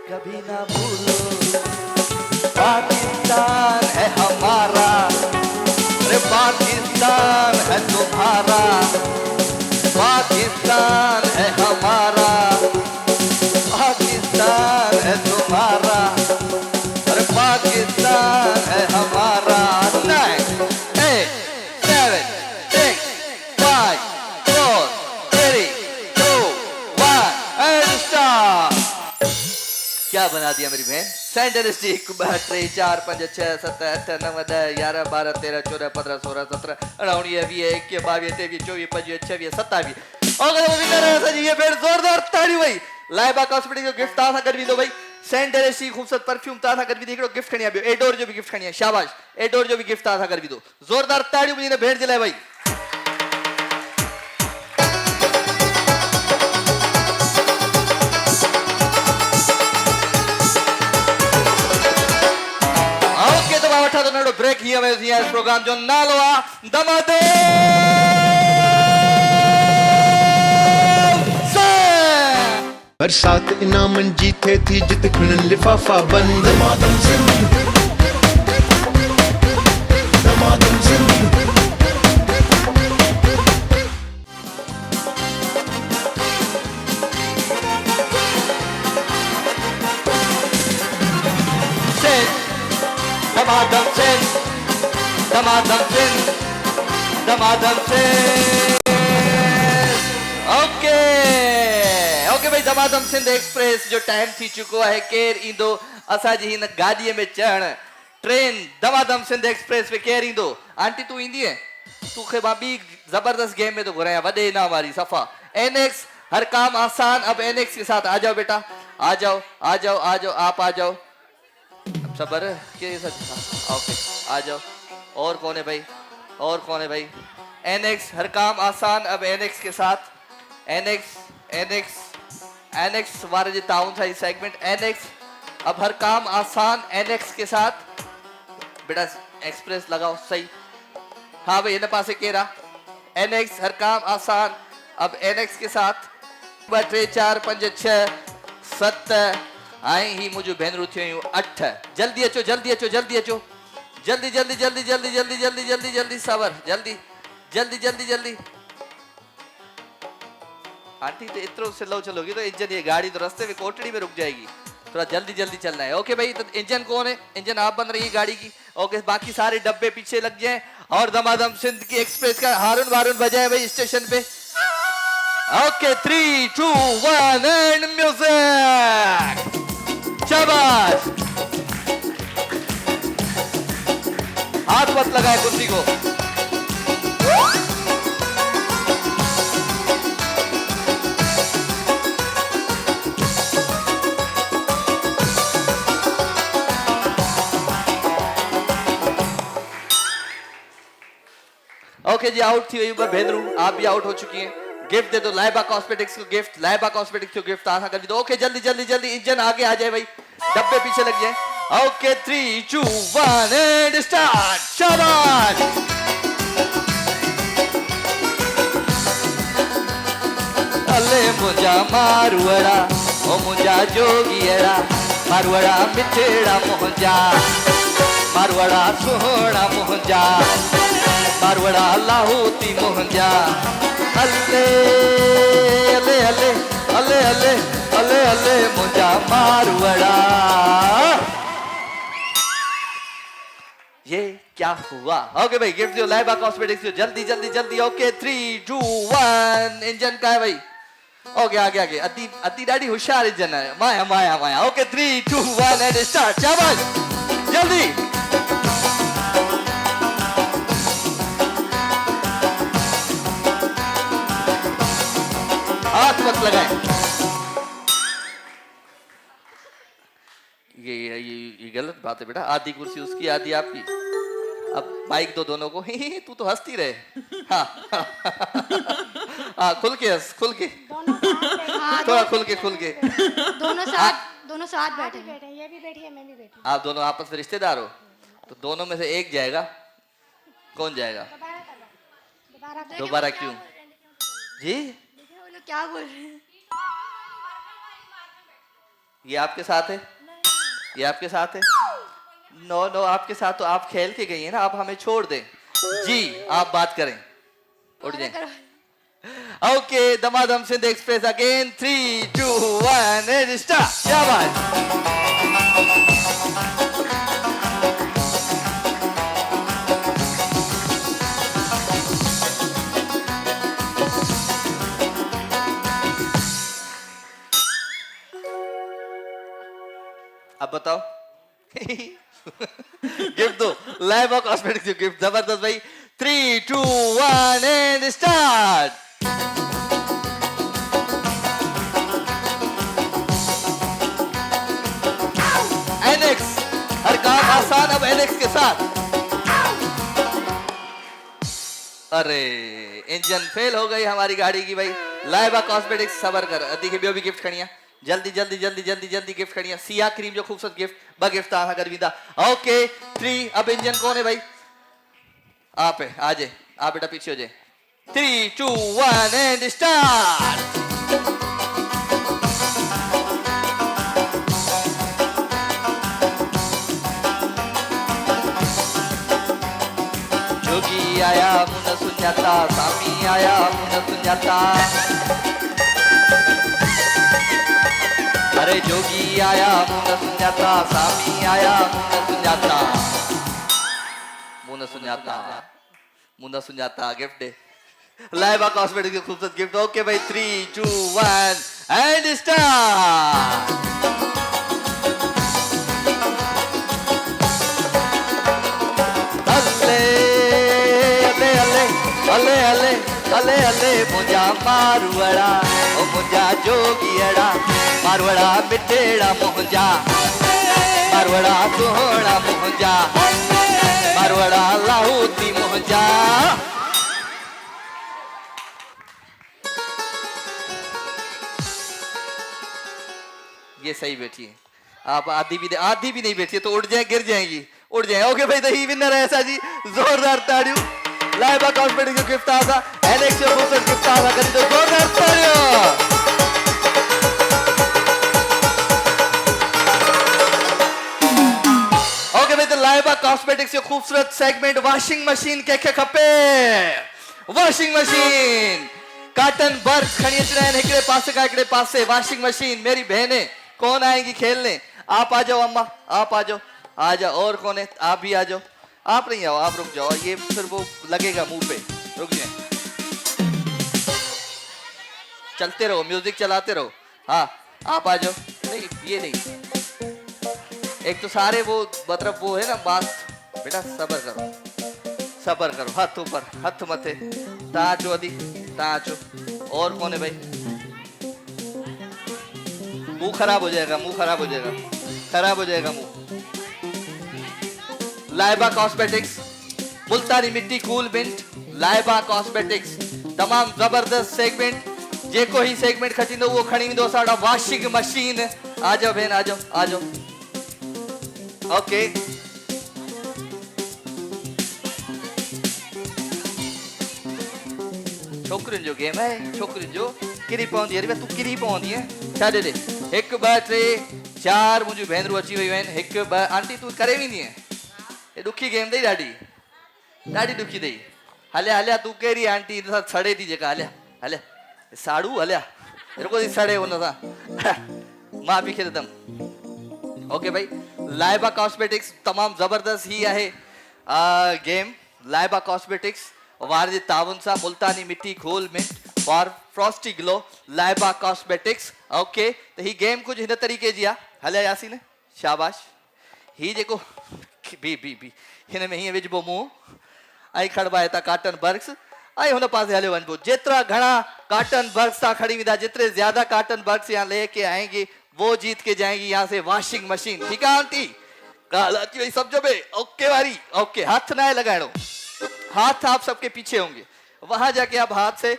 कभी ना भूलो पाकिस्तान है हमारा, अरे पाकिस्तान है तुम्हारा, पाकिस्तान है हमारा, पाकिस्तान है तुम्हारा, अरे पाकिस्तान है हमारा। 9 8 7 6 5 4 3 2 1 एंड स्टार्ट। क्या बना दिया मेरी बहन। Scent dynasty 1 2 3 4 5 6 7 8 9 10 11 12 13 14 15 16 17 18 19 20 21 22 23 24 25 26 27। और विनर है जी, ये फिर जोरदार ताली भाई। लाइबा कॉस्मेटिक जो गिफ्ट था कर भी दो भाई। सेंट डायनेस्टी खूबसूरत परफ्यूम था कर भी देखो, गिफ्ट खणिया एडोर जो भी गिफ्ट खणिया, शाबाश। एडोर जो भी गिफ्ट था कर भी दो, जोरदार ताड़ी मुझे ने भेंट दिलाए भाई। ओके तो बाबा तो नडो ब्रेक ही है इस प्रोग्राम जो नालो आ दमादे बरसात इनामन जीते थी जित खुनन लिफाफा बंद। दमादम सिंह, दमादम सिंह। दमादम सिंह, दमादम सिंह, दमादम सिंह। ओके ओके भाई। दमादम सिंध एक्सप्रेस जो टाइम थी चुको है केर इंदो असाजी हिन गाड़ी में चढ़ ट्रेन दमादम सिंध एक्सप्रेस पे केर इंदो आंटी तू इंदी है तू खे बाबी जबरदस्त गेम में तो घुराया वडे ना वाली सफा एनएक्स हर काम आसान अब एनएक्स के साथ आ जाओ बेटा आ जाओ आ जाओ आ जाओ आप आ जाओ सबर के साथ ओके आ जाओ और कौन है भाई और कौन है भाई एनएक्स हर काम आसान अब एनएक्स के साथ एनएक्स एनएक्स एनएक्स वाले जो ताउन था इस सेगमेंट एनएक्स अब हर काम आसान एनएक्स के साथ बेटा एक्सप्रेस लगाओ सही हाँ भाई इन पासे केरा एनएक्स हर काम आसान अब एनएक्स के साथ 2 3 4 5 6 7 आई ही मुझे भेनरू थियो 8 जल्दी अचो जल्दी अचो जल्दी अचो जल्दी जल्दी जल्दी जल्दी जल्दी जल्दी जल्दी जल्दी सबर जल्दी जल्दी जल्दी जल्दी आंटी तो इतना स्लो चलोगी तो इंजन ये गाड़ी तो रास्ते में कोटड़ी में रुक जाएगी थोड़ा जल्दी जल्दी चलना है ओके भाई तो इंजन कौन है इंजन आप बन रही है गाड़ी की ओके बाकी सारे डब्बे पीछे लग जाएं और दमादम सिंध की एक्सप्रेस का हारून वारून बजाए भाई स्टेशन पे ओके 3 2 1 एंड म्यूजिक शाबाश हाथ मत लगाए कुर्सी को ओके जी आउट थी वही भेनरू आप भी आउट हो चुकी हैं गिफ्ट दे दो लाइबा कॉस्मेटिक्स को गिफ्ट लाइबा कॉस्मेटिक्स को गिफ्ट आसा कर दो ओके जल्दी जल्दी जल्दी इंजन आगे आ जाए भाई डब्बे पीछे लग जाए ओके 3 2 1 एंड स्टार्ट शाबाश अले मुझा मारवड़ा ओ मुझा जोगियड़ा मारवड़ा मिठेड़ा मुझा मारवड़ा सोहना मुझा मारवड़ा लाहौती मुझा अले अले अले अले अले अले अले मुझा मारवड़ा ये क्या हुआ ओके भाई गिफ्ट दो लाइबा कॉस्मेटिक्स दो जल्दी जल्दी जल्दी ओके 3 2 1 इंजन का है भाई ओके आगे आगे अति अति डाडी होशियार इंजन है माया माया माया ओके 3 2 1 एंड स्टार्ट शाबाश जल्दी हाथ मत लगाए ये गलत बात है बेटा आधी कुर्सी उसकी आधी आपकी अब माइक दो दोनों को तू तो हंसती रहे हाँ खुल के हंस खुल के थोड़ा खुल के दोनों साथ बैठे हैं ये भी बैठी है मैं भी बैठी आप दोनों आपस में रिश्तेदार हो तो दोनों में से एक जाएगा कौन जाएगा दोबारा क्यों जी क्या बोल रहे हैं ये आपके साथ है ये आपके साथ है नो नो आपके साथ तो आप खेल के गई है ना आप हमें छोड़ दें जी आप बात करें उठ जाए ओके दमादम Sindh express again 3 2 1 and start शाबाश अब बताओ गिफ्ट दो लाइबा कॉस्मेटिक्स गिफ्ट जबरदस्त भाई 3 2 1 एंड स्टार्ट एनएक्स हर काम आसान अब एनएक्स के साथ अरे इंजन फेल हो गई हमारी गाड़ी की भाई लाइबा कॉस्मेटिक्स सबर कर अति के भी गिफ्ट खड़िया जल्दी जल्दी जल्दी जल्दी जल्दी गिफ्ट खड़िया सिया क्रीम जो खूबसूरत गिफ्ट ब गिफ्ट आहा करवीदा ओके 3 अब इंजन कौन है भाई आप है आ जाए आप बेटा पीछे हो जाए 3 2 1 एंड स्टार्ट जोगी आया मुन सुजाता स्वामी आया मुन सुजाता अरे जोगी आया मुन सुजाता स्वामी आया मुन सुजाता गिफ्ट दे लाइबा कॉस्मेटिक्स की खूबसूरत गिफ्ट। ओके भाई 3, 2, 1 एंड स्टार्ट। अले अले अले अले मुंजा मारवड़ा ओ मुंजा जोगियड़ा मारवड़ा मिठेड़ा मुंजा मारवड़ा सोहना मुंजा मारवड़ा लाहौती मुंजा। ये सही बैठी है। आप आधी भी नहीं बैठी है तो उड़ जाए, गिर जाएंगी, उड़ जाए। ओके भाई, द विनर है ऐसा जी, जोरदार ताड़ियों। लाइबा कॉस्मेटिक्स जो गिफ्ट आया था एलेक्स जो खूबसूरत गिफ्ट आया था, करी तो जोरदार ताड़ियों। ओके भाई, तो लाइबा कॉस्मेटिक्स जो खूबसूरत सेगमेंट वॉशिंग मशीन के खपे। वॉशिंग मशीन कॉटन बर्ड्स खड़ी अच हिकड़े पासे का हिकड़े पासे। वॉशिंग मशीन मेरी बहनें कौन आएंगी खेलने? आप आ जाओ अम्मा, आप आ जाओ, आ जाओ। और कौन है? आप भी आ जाओ। आप नहीं आओ, आप रुक जाओ, ये फिर वो लगेगा मुंह पे। रुक जाए, चलते रहो, म्यूजिक चलाते रहो। हाँ आप आ जाओ। नहीं ये नहीं, एक तो सारे वो मतलब वो है ना बात। बेटा सबर करो, सबर करो। हाथ ऊपर, हाथ मथे, ताचो अदी ताचो। और कौन है भाई? मुंह खराब हो जाएगा, मुंह खराब हो जाएगा, खराब हो जाएगा मुंह। लाइबा कॉस्मेटिक्स मुल्तानी मिट्टी कूल मिंट। लाइबा कॉस्मेटिक्स तमाम जबरदस्त सेगमेंट। जेको ही सेगमेंट खटींदो वो खणी वेंदो साडा वॉशिंग मशीन। आ जाओ भेण, आ जाओ, आ जाओ। ओके छोकरियुनि जो गेम है, छोकरियुनि जो किरी पवंदी है। तू किरी पवंदी है छा दे 1 2 3 4 मुंहिंजूं भेनरूं अची वियूं आहिनि। 1 2 आंटी तू करे वेंदी है? ये ॾुखी गेम अथई, ॾाढी ॾाढी ॾुखी अथई। हलिया हलिया तूं कहिड़ी आंटी हिन सां सड़े थी जेका? हलिया हलिया साड़ू हलिया, रुको थी सड़े हुन सां, मां बि खेॾंदमि। ओके भाई, लाइबा कॉस्मेटिक्स तमाम ज़बरदस्त ही आहे गेम। लाइबा कॉस्मेटिक्स वार जे ताउन सां मुल्तानी मिट्टी घोल mint for Frosty glow. Laiba cosmetics. Okay तो ही गेम कुछ हिन तरीके जी आहे। हलिया यासीन, शाबाश। ही जेको बी हिन में हीअं विझबो मुंहुं ऐं खड़बा हितां कॉटन बर्ड्स ऐं हुन पासे हलियो वञिबो। जेतिरा घणा कॉटन बर्ड्स तव्हां खणी वेंदा, जितने ज्यादा कॉटन बर्ड्स यहाँ लेके आएंगे वो जीत के जाएंगी यहाँ से वॉशिंग मशीन। ठीक है आंटी? गाल अची वही समझो बे। ओके वारी, ओके। हाथ ना है लगाएणो, हाथ आप सबके पीछे होंगे, वहां जाके आप हाथ से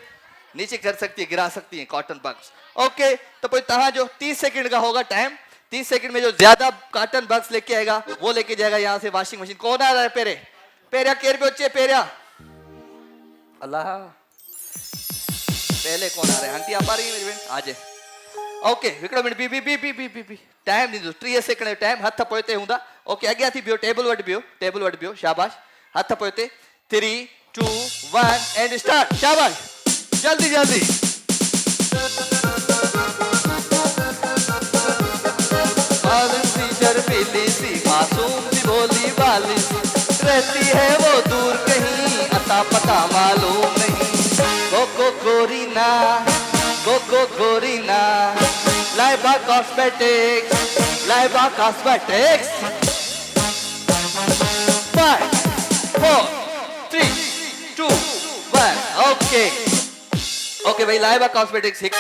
नीचे कर सकती है, गिरा सकती है कॉटन बर्ड्स। ओके तो कोई तहां जो 30 सेकंड का होगा टाइम। 30 सेकंड में जो ज्यादा कॉटन बर्ड्स लेके आएगा वो लेके जाएगा यहाँ से वॉशिंग मशीन। कौन आ रहा है? पेरे पेरिया केर पे बच्चे पेरिया। अल्लाह पहले कौन आ रहा है? आंटी आप आ रही है मेरी बहन? आ जाए। ओके हिकिड़ो minute B B B B B B B time ॾींदो 30 सेकंड जो टाइम। हथ पोइते हूंदा। ओके अॻियां थी बीहो, टेबल वटि बीहो, टेबल वटि बीहो, शाबाश। हथ पोइते। 3 2 1 एंड स्टार्ट। शाबाश, जल्दी जल्दी। शर्मीली सी मासूम सी भोली वाली सी, रहती है वो दूर कहीं, अता पता मालूम नहीं। गो गोरीना, गो गोरीना। Laiba cosmetics, Laiba cosmetics. 5 4 3 2 1 okay okay भाई, लाइबा कॉस्मेटिक्स 1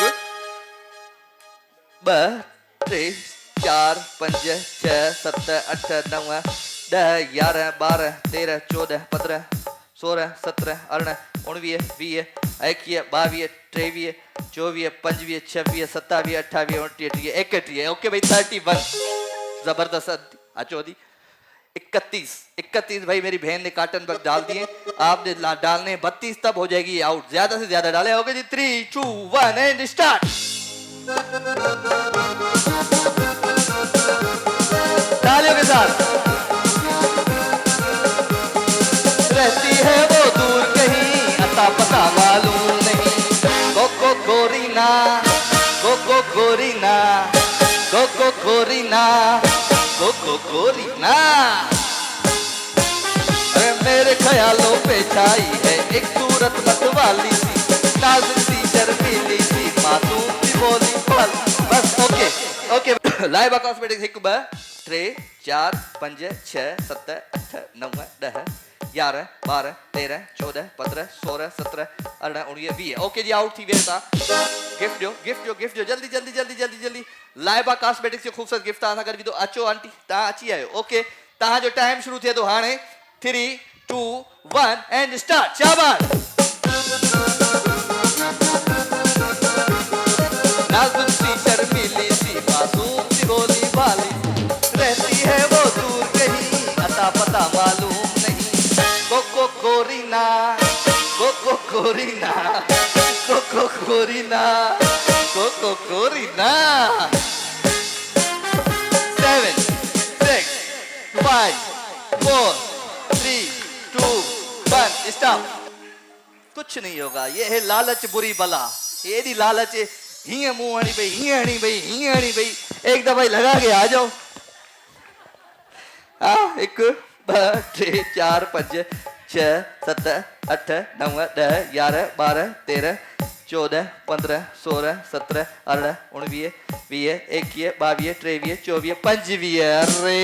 2 3 4 5 6 7 8 9 10 11 12 13 14 15 16 17 18 19 20 21 22 23 24 25 26 27 28 29 31। ओके भाई 31 जबरदस्त। अचो दी 31 भाई मेरी बहन ने कॉटन बग डाल दिए, आपने डालने 32 तब हो जाएगी आउट। ज्यादा से ज्यादा डाले। Okay ji 3 2 1 and start. तालियों के साथ। रहती है वो दूर कहीं, अता पता मालूम नहीं। गो गोरीना, गो गोरीना, गो गोरीना, गो गोरीना। अरे मेरे ख्यालों पे छाई है एक सूरत मत वाली सी, नाज़ुक सी शर्मीली सी मासूम सी बोली पल बस okay okay Laiba cosmetics 1 2 3 4 5 6 7 8 9 10 11 12 13 14 15 16 17 18 19 20 okay जी आउट थी वेता गिफ्ट जो जल्दी जल्दी जल्दी जल्दी जल्दी लाइबा कॉस्मेटिक्स जो खूबसूरत गिफ्ट तव्हां सां गॾु विधो अचो आंटी तव्हां अची आयो ओके तव्हां जो टाइम शुरू थिए थो हाणे 3 2 1 एंड स्टार्ट शाबाश नाजुक सी शर्मीली सी मासूम सी बोली वाली रहती है वो दूर कहीं अता पता मालूम नहीं कोको कोरीना कोको कोरीना कोको कोरीना कोको कोरीना 7 6 5 4 3 2 1 स्टॉप कुछ नहीं होगा ये है लालच बुरी बला एडी लालच हिया मुंह हणी भाई हिया हणी भाई एक दफा ही लगा के आ जाओ हाँ 1 2 3 4 5 6 7 8 9 10 11 12 13 14 15 16 17 18 19 20 21 22 23 24 25 अरे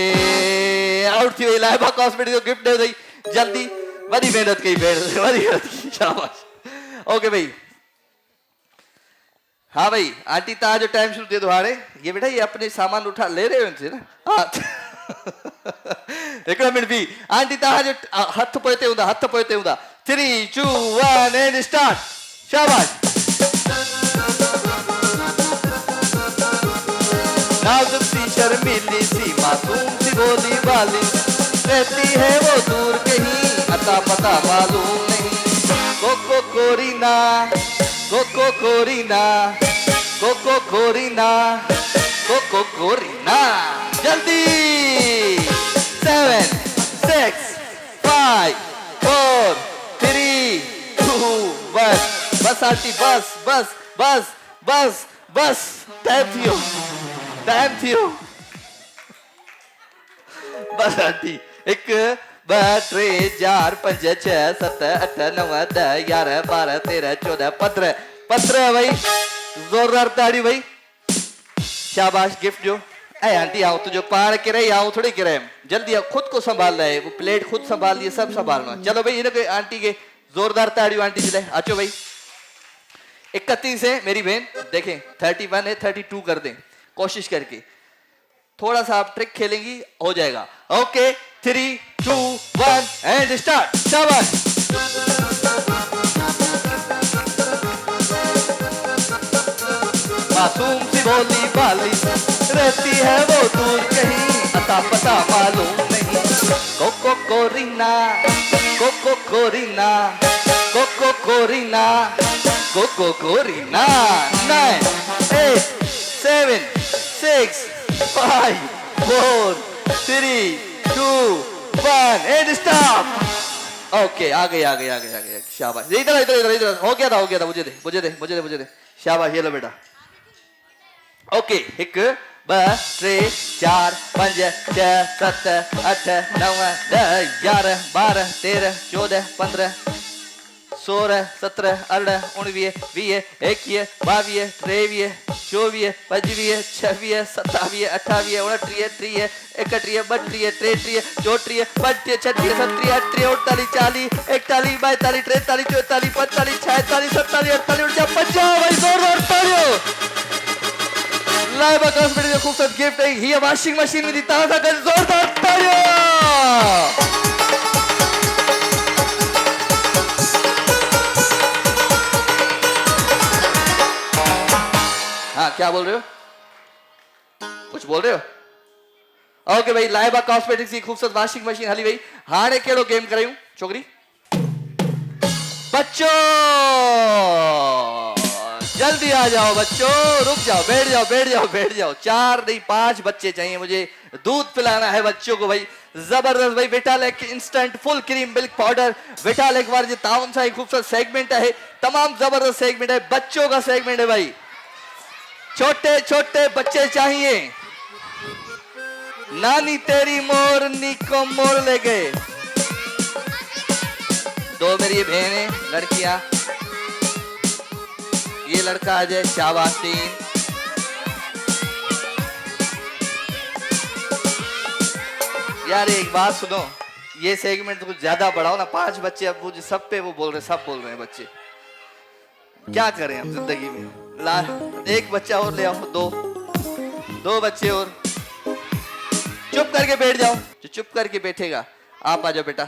आउट थी वही लाइबा कॉस्मेटिक्स जो गिफ्ट दे दई जल्दी बड़ी मेहनत की शाबाश ओके भाई हाँ भाई आंटी ता जो टाइम शुरू थे तो हाणे ये बेटा ये अपने सामान उठा ले रहे हो इनसे ना हाँ एक मिनट भी आंटी ता जो हथ पोते हुंदा 3 2 1 एंड स्टार्ट शाबाश नाजुक सी शर्मीली सी मासूम सी बोली वाली रहती है वो दूर कहीं अता पता मालूम नहीं कोको कोरीना कोको कोरीना कोको कोरीना कोको कोरीना जल्दी 7 6 5 4 3 2 1 बस आंटी बस बस बस बस बस टाइम थियो बस आंटी 1 2 3 4 5 6 7 8 9 10 11 12 13 14 15 भाई जोरदार ताड़ी भाई शाबाश गिफ्ट जो ऐ आंटी आओ तुझो पाण करे आओ थोड़ी करे जल्दी आओ खुद को संभाल रहे वो प्लेट खुद संभाल लिए सब संभालना चलो भाई इनके आंटी के जोरदार ताड़ी आंटी जी आचो भाई 31 है मेरी बहन देखें 31 है 32 कर दें कोशिश करके थोड़ा सा आप ट्रिक खेलेंगी हो जाएगा ओके 3 2 1 एंड स्टार्ट शाबाश मासूम सी बोली वाली रहती है वो दूर कहीं अता पता मालूम नहीं Koko Korina Koko Korina Koko Korina Koko Korina 9 8 7 6 5 4 3 2 1 and stop okay आ गए शाबाश इधर हो गया था मुझे दे शाबाश ये लो बेटा ओके 1 2 3 4 5 6 7 8 9 10 11 12 13 14 15 16 17 18 19 20 21 22 23 24 25 26 27 28 29 30 31 32 33 34 35 36 37 38 39 40 41 42 43 44 45 46 47 48 50 भाई जोरदार तालियों लाइबा कॉस्मेटिक्स जो खूबसूरत गिफ्ट है ये वॉशिंग मशीन में दी ताजा कर जोरदार तालियों हाँ क्या बोल रहे हो कुछ बोल रहे हो ओके भाई लाइबा कॉस्मेटिक्स की खूबसूरत वॉशिंग मशीन हली भाई हाणे केड़ो गेम करायूं छोकरी बच्चों जल्दी आ जाओ बच्चों रुक जाओ बैठ जाओ 4 नहीं 5 बच्चे चाहिए मुझे दूध पिलाना है बच्चों को भाई जबरदस्त भाई Vitalac instant full cream milk powder Vitalac वार जे ताउन सा खूबसूरत सेगमेंट है तमाम जबरदस्त सेगमेंट है बच्चों का सेगमेंट है भाई छोटे छोटे बच्चे चाहिए नानी तेरी मोरनी को मोड़ ले गए 2 मेरी बहनें लड़कियां ये लड़का आ जाए, शाबाश 3। यार एक बात सुनो, ये सेगमेंट तो कुछ ज्यादा बढ़ाओ ना। 5 बच्चे अब वो जो सब पे वो बोल रहे, सब बोल रहे हैं बच्चे। क्या करें हम जिंदगी में? एक बच्चा और ले आओ, 2 बच्चे और। चुप करके बैठ जाओ, जो चुप करके बैठेगा। आप आ जाओ बेटा।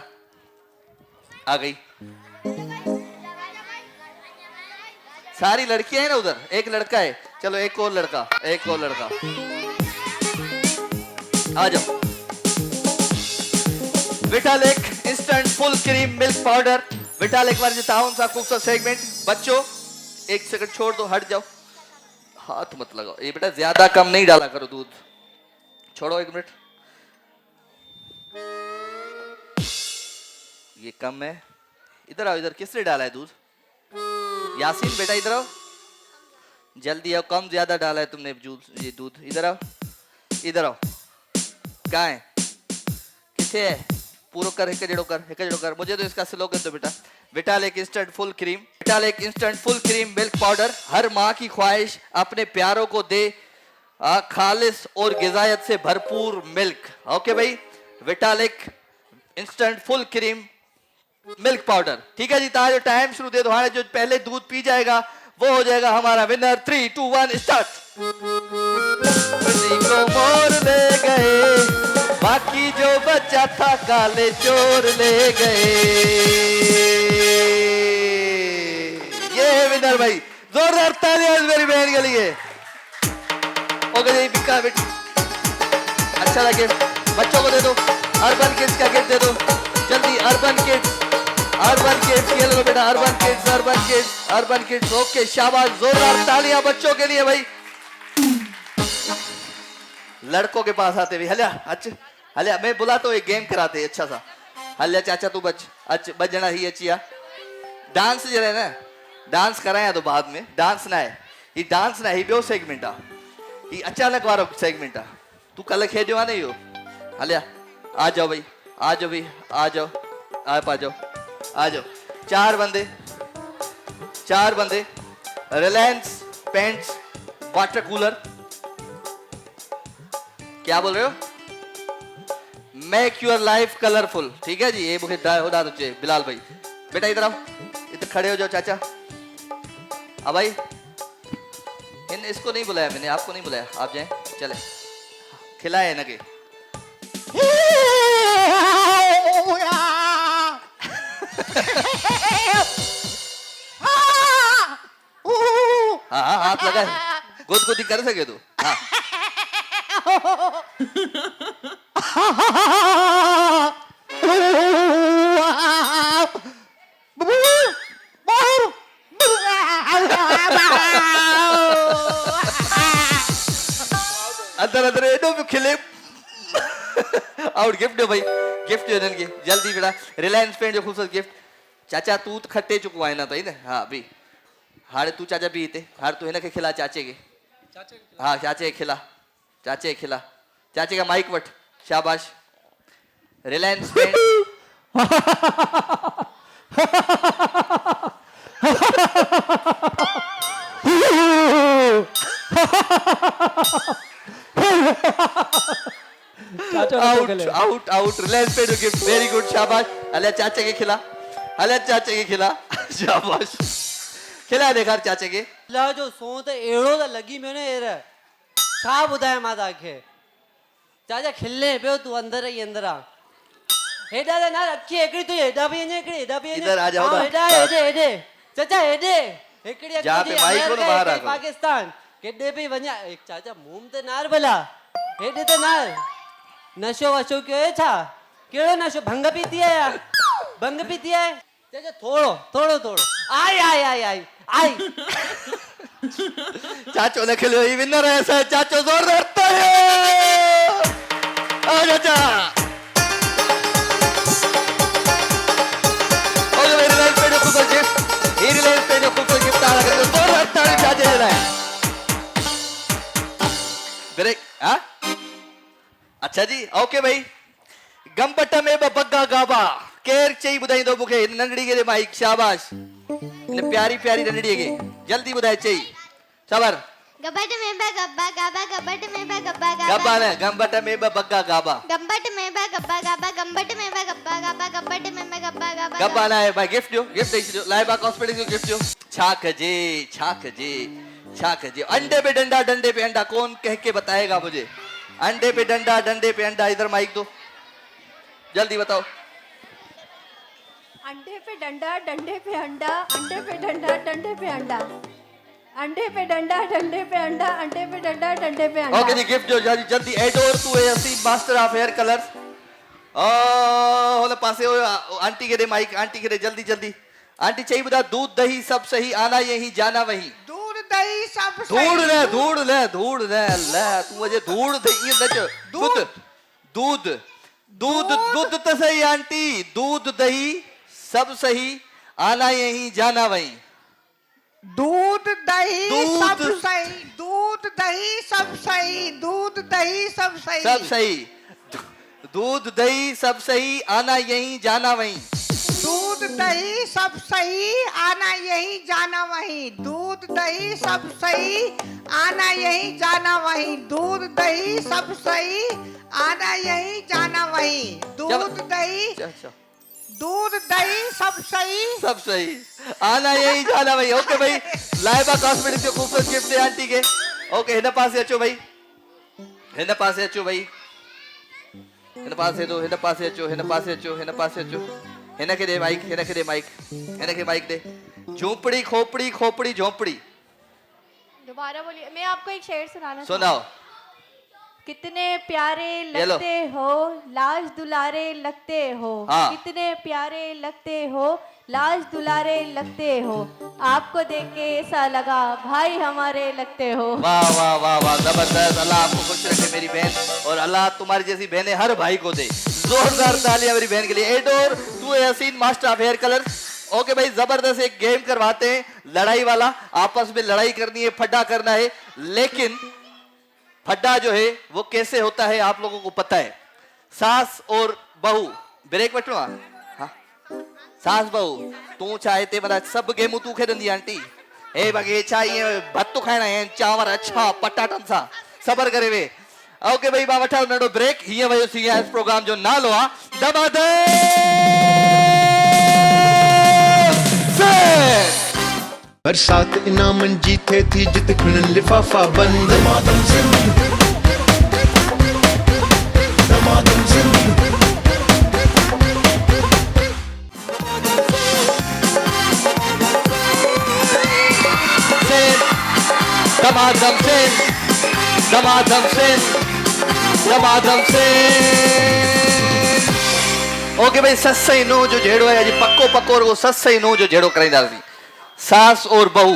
आ गई सारी लड़कियां हैं ना उधर, एक लड़का है। चलो एक और लड़का, एक और लड़का। आ जाओ। Vitalac instant full cream milk powder. Vitalac वाले ताउन सा खूबसूरत सेगमेंट। बच्चों 1 सेकंड छोड़ दो, हट जाओ, हाथ मत लगाओ। ये बेटा ज्यादा कम नहीं डाला करो दूध, छोड़ो 1 मिनट। ये कम है। इधर आओ, इधर किसने डाला है दूध? यासीन बेटा इधर आओ, जल्दी आओ। कम ज्यादा डाला है तुमने ये दूध। इधर आओ, इधर आओ। कहाँ है? किथे है? पूरा कर, एक जड़ो कर। मुझे तो इसका स्लोगन दो बेटा। Vitalac instant full cream. Vitalac instant full cream milk powder. हर माँ की ख्वाहिश अपने प्यारों को दे खालिस और गिजायत से भरपूर मिल्क। ओके भाई, Vitalac instant full cream milk powder. ठीक है जी, ताज़ा टाइम शुरू दे दो। हमारे जो पहले दूध पी जाएगा वो हो जाएगा हमारा विनर। 3, 2, 1 स्टार्ट। को मोर ले गए, बाकी जो बच्चा था काले चोर ले गए। ये है विनर भाई। जोरदार तालियां मेरी बहन के लिए। ओके जी, बिका बेटी अच्छा लगे। बच्चों को दे दो, अर्बन किड्स का गिफ्ट दे दो जल्दी। अर्बन किड्स ये लो बेटा। Urban kids. ओके शाबाश, जोरदार तालियां बच्चों के लिए भाई। लड़कों के पास आते हुए हल्या। अच्छा हल्या, मैं बुलाता हूँ, एक गेम कराते हैं अच्छा सा। हल्या चाचा तू बच जना ही अचिया। डांस जरा ना, डांस कराया तो बाद में। डांस ना है, ये डांस ना है, ॿियो सेगमेंट आ। ये अचानक वारो सेगमेंट आ। तू कल खेॾियो आहे न इहो। हल्या आ जाओ भाई, आ जाओ भाई, आ जाओ, आप आ जाओ, आ जाओ। 4 बंदे। Reliance paints water cooler. क्या बोल रहे हो? Make your life colourful. ठीक है जी, ये मुझे उड़ा दो बिलाल भाई। बेटा इधर आओ, इधर खड़े हो जाओ चाचा। अब भाई इसको नहीं बुलाया मैंने, आपको नहीं बुलाया, आप जाएं। चले खिलाए ना के। हाँ हाथ लगा, गुदगुदी कर सके तू। हाँ अंदर एडो भी खिले। आउट। गिफ्ट दो भाई, गिफ्ट दो इनके जल्दी बेटा। रिलायंस पेंट जो खूबसूरत गिफ्ट। चाचा तू तो खट्टे चुको आहे ना, तो ना। हाँ भी हाणे तू चाचा भी हिते। हाणे तू हिनखे खिला चाचे के। हाँ चाचे खिला, चाचे का माइक वठ। शाबाश। Reliance paint. Out. Reliance paint gift, very good, शाबाश। अले चाचे के खिला, शाबाश। खिला देखा चाचे के। ला जो सो तो एड़ो तो लगी मैंने यार। छा बुधाए मां ताके चाचा खिलने पियो, तू अंदर ही अंदर आ। हेडा ना रखी एकड़ी, तू हेडा भी ने एकड़ी, हेडा भी इधर आ जाओ ना। हेडे चाचा हेडे एकड़ी जहां पे माइक को बाहर आ। पाकिस्तान केडे पे वन्या एक चाचा मुंह ते नार भला हेडे ते नार। नशो वशो क्यों छा? केड़ो नशो? भंग पीती है यार, भंग पीती है चाचा। थोड़ो आई। चाचो ने खेलो, ये विनर है ऐसा। चाचो जोरदार तालियां। आ चाचा। और मेरे लाइफ पे जो खूबसूरत गिफ्ट, ये रिलायंस पे जो खूबसूरत गिफ्ट आ रहा है, जोरदार ताली चाचे दे रहा है। ब्रेक। हाँ अच्छा जी, ओके भाई। गंपट में बग्गा गाबा केर चई बुधाई दो मुखे नंगड़ी के माइक। शाबाश। એટલે પ્યારી પ્યારી રંડડી ગે જલ્દી બધાય ચઈ સબર गब्बट में बा गब्बा गाबा गब्बट में बा गब्बा गाबा ગબ્બા ને ગંબટ મે બગ્ગા ગાબા गब्बट में बा गब्बा गाबा गब्बट में बा गब्बा गाबा गब्बट में बा गब्बा गाबा ગબ્બા ના હે ભાઈ गिफ्ट दो गिफ्ट दई दो लाइबा हॉस्पिटल को गिफ्ट दो छाक जे अंडे पे डंडा डंडे पे अंडा कौन कह के बताएगा मुझे अंडे पे डंडा डंडे पे अंडा इधर माइक दो जल्दी बताओ अंडे पे डंडा डंडे पे अंडा अंडे पे डंडा डंडे पे अंडा अंडे पे डंडा डंडे पे अंडा अंडे पे डंडा डंडे पे अंडा ओके जी गिफ्ट जो जल्दी जल्दी एडोर टू एसी मास्टर ऑफ हेयर कलर्स ओ होले पासे हो आंटी के दे माइक आंटी के दे जल्दी जल्दी आंटी चाहिए बता दूध दही सब सही आना यही जाना वही दूध दही सब धूड़ सही। ले धूड़ ले धूड़ ले ले तू मुझे धूड़ दे ये नच दूध दूध दूध दूध तो सही आंटी दूध दही सब सही आना यही जाना वही दूध दही दूध- सब सही दूध दही सब सही दूध दही सब सही सब सही दूध दही सब सही आना यही जाना वही दूध दही सब सही आना यही जाना वही दूध दही सब सही आना यही जाना वही दूध दही सब सही आना यही जाना वही दूध दही अच्छा दूध दही सब सही सब सही आना यही जाना वही ओके भाई लाइबा कॉस्मेटिक्स के खूबसूरत गिफ्ट है आंटी के ओके हिन पासे अचो भाई हिन पासे अचो भाई हिन पासे दो हिन पासे अचो हिन पासे अचो हिन पासे अचो हिन के दे माइक हिन के दे माइक हिन के माइक दे झोपड़ी खोपड़ी खोपड़ी झोपड़ी दोबारा बोलिए मैं आपको एक शेर सुनाना सुनाओ कितने प्यारे ये लो। लगते हो लाज दुलारे लगते हो हाँ। कितने प्यारे लगते हो लाज दुलारे लगते हो आपको देख के ऐसा लगा भाई हमारे लगते हो वाह वाह वाह वाह जबरदस्त अल्लाह आपको खुश रखे मेरी बहन और अल्लाह तुम्हारी जैसी बहनें हर भाई को दे जोरदार तालियां मेरी बहन के लिए adore to Yaseen master of hair colour okay भाई जबरदस्त एक गेम करवाते हैं लड़ाई वाला आपस में लड़ाई करनी है फड्डा करना है लेकिन फड्डा जो है वो कैसे होता है आप लोगों को पता है सास और बहू ब्रेक वठो हाँ सास बहू तू चाहे ते मना सब गेमूं तू खेडंदी आंटी ए बगे चाहिए भत्तो खाइणा है चांवर अच्छा पटाटन सा सबर करे वे ओके भाई बा वठाओ नडो ब्रेक हिया वयो सी इस प्रोग्राम जो नालो आ बरसात इनामन जीते थी जित खुलन लिफाफा बंद दमादम जिंद दमादम जिंद दमादम से दमादम से दमादम से ओके भाई ससई नो जो जेड़ो है अजी पक्को पक्को वो ससई नो जो जेड़ो कराइंदासी सास और बहू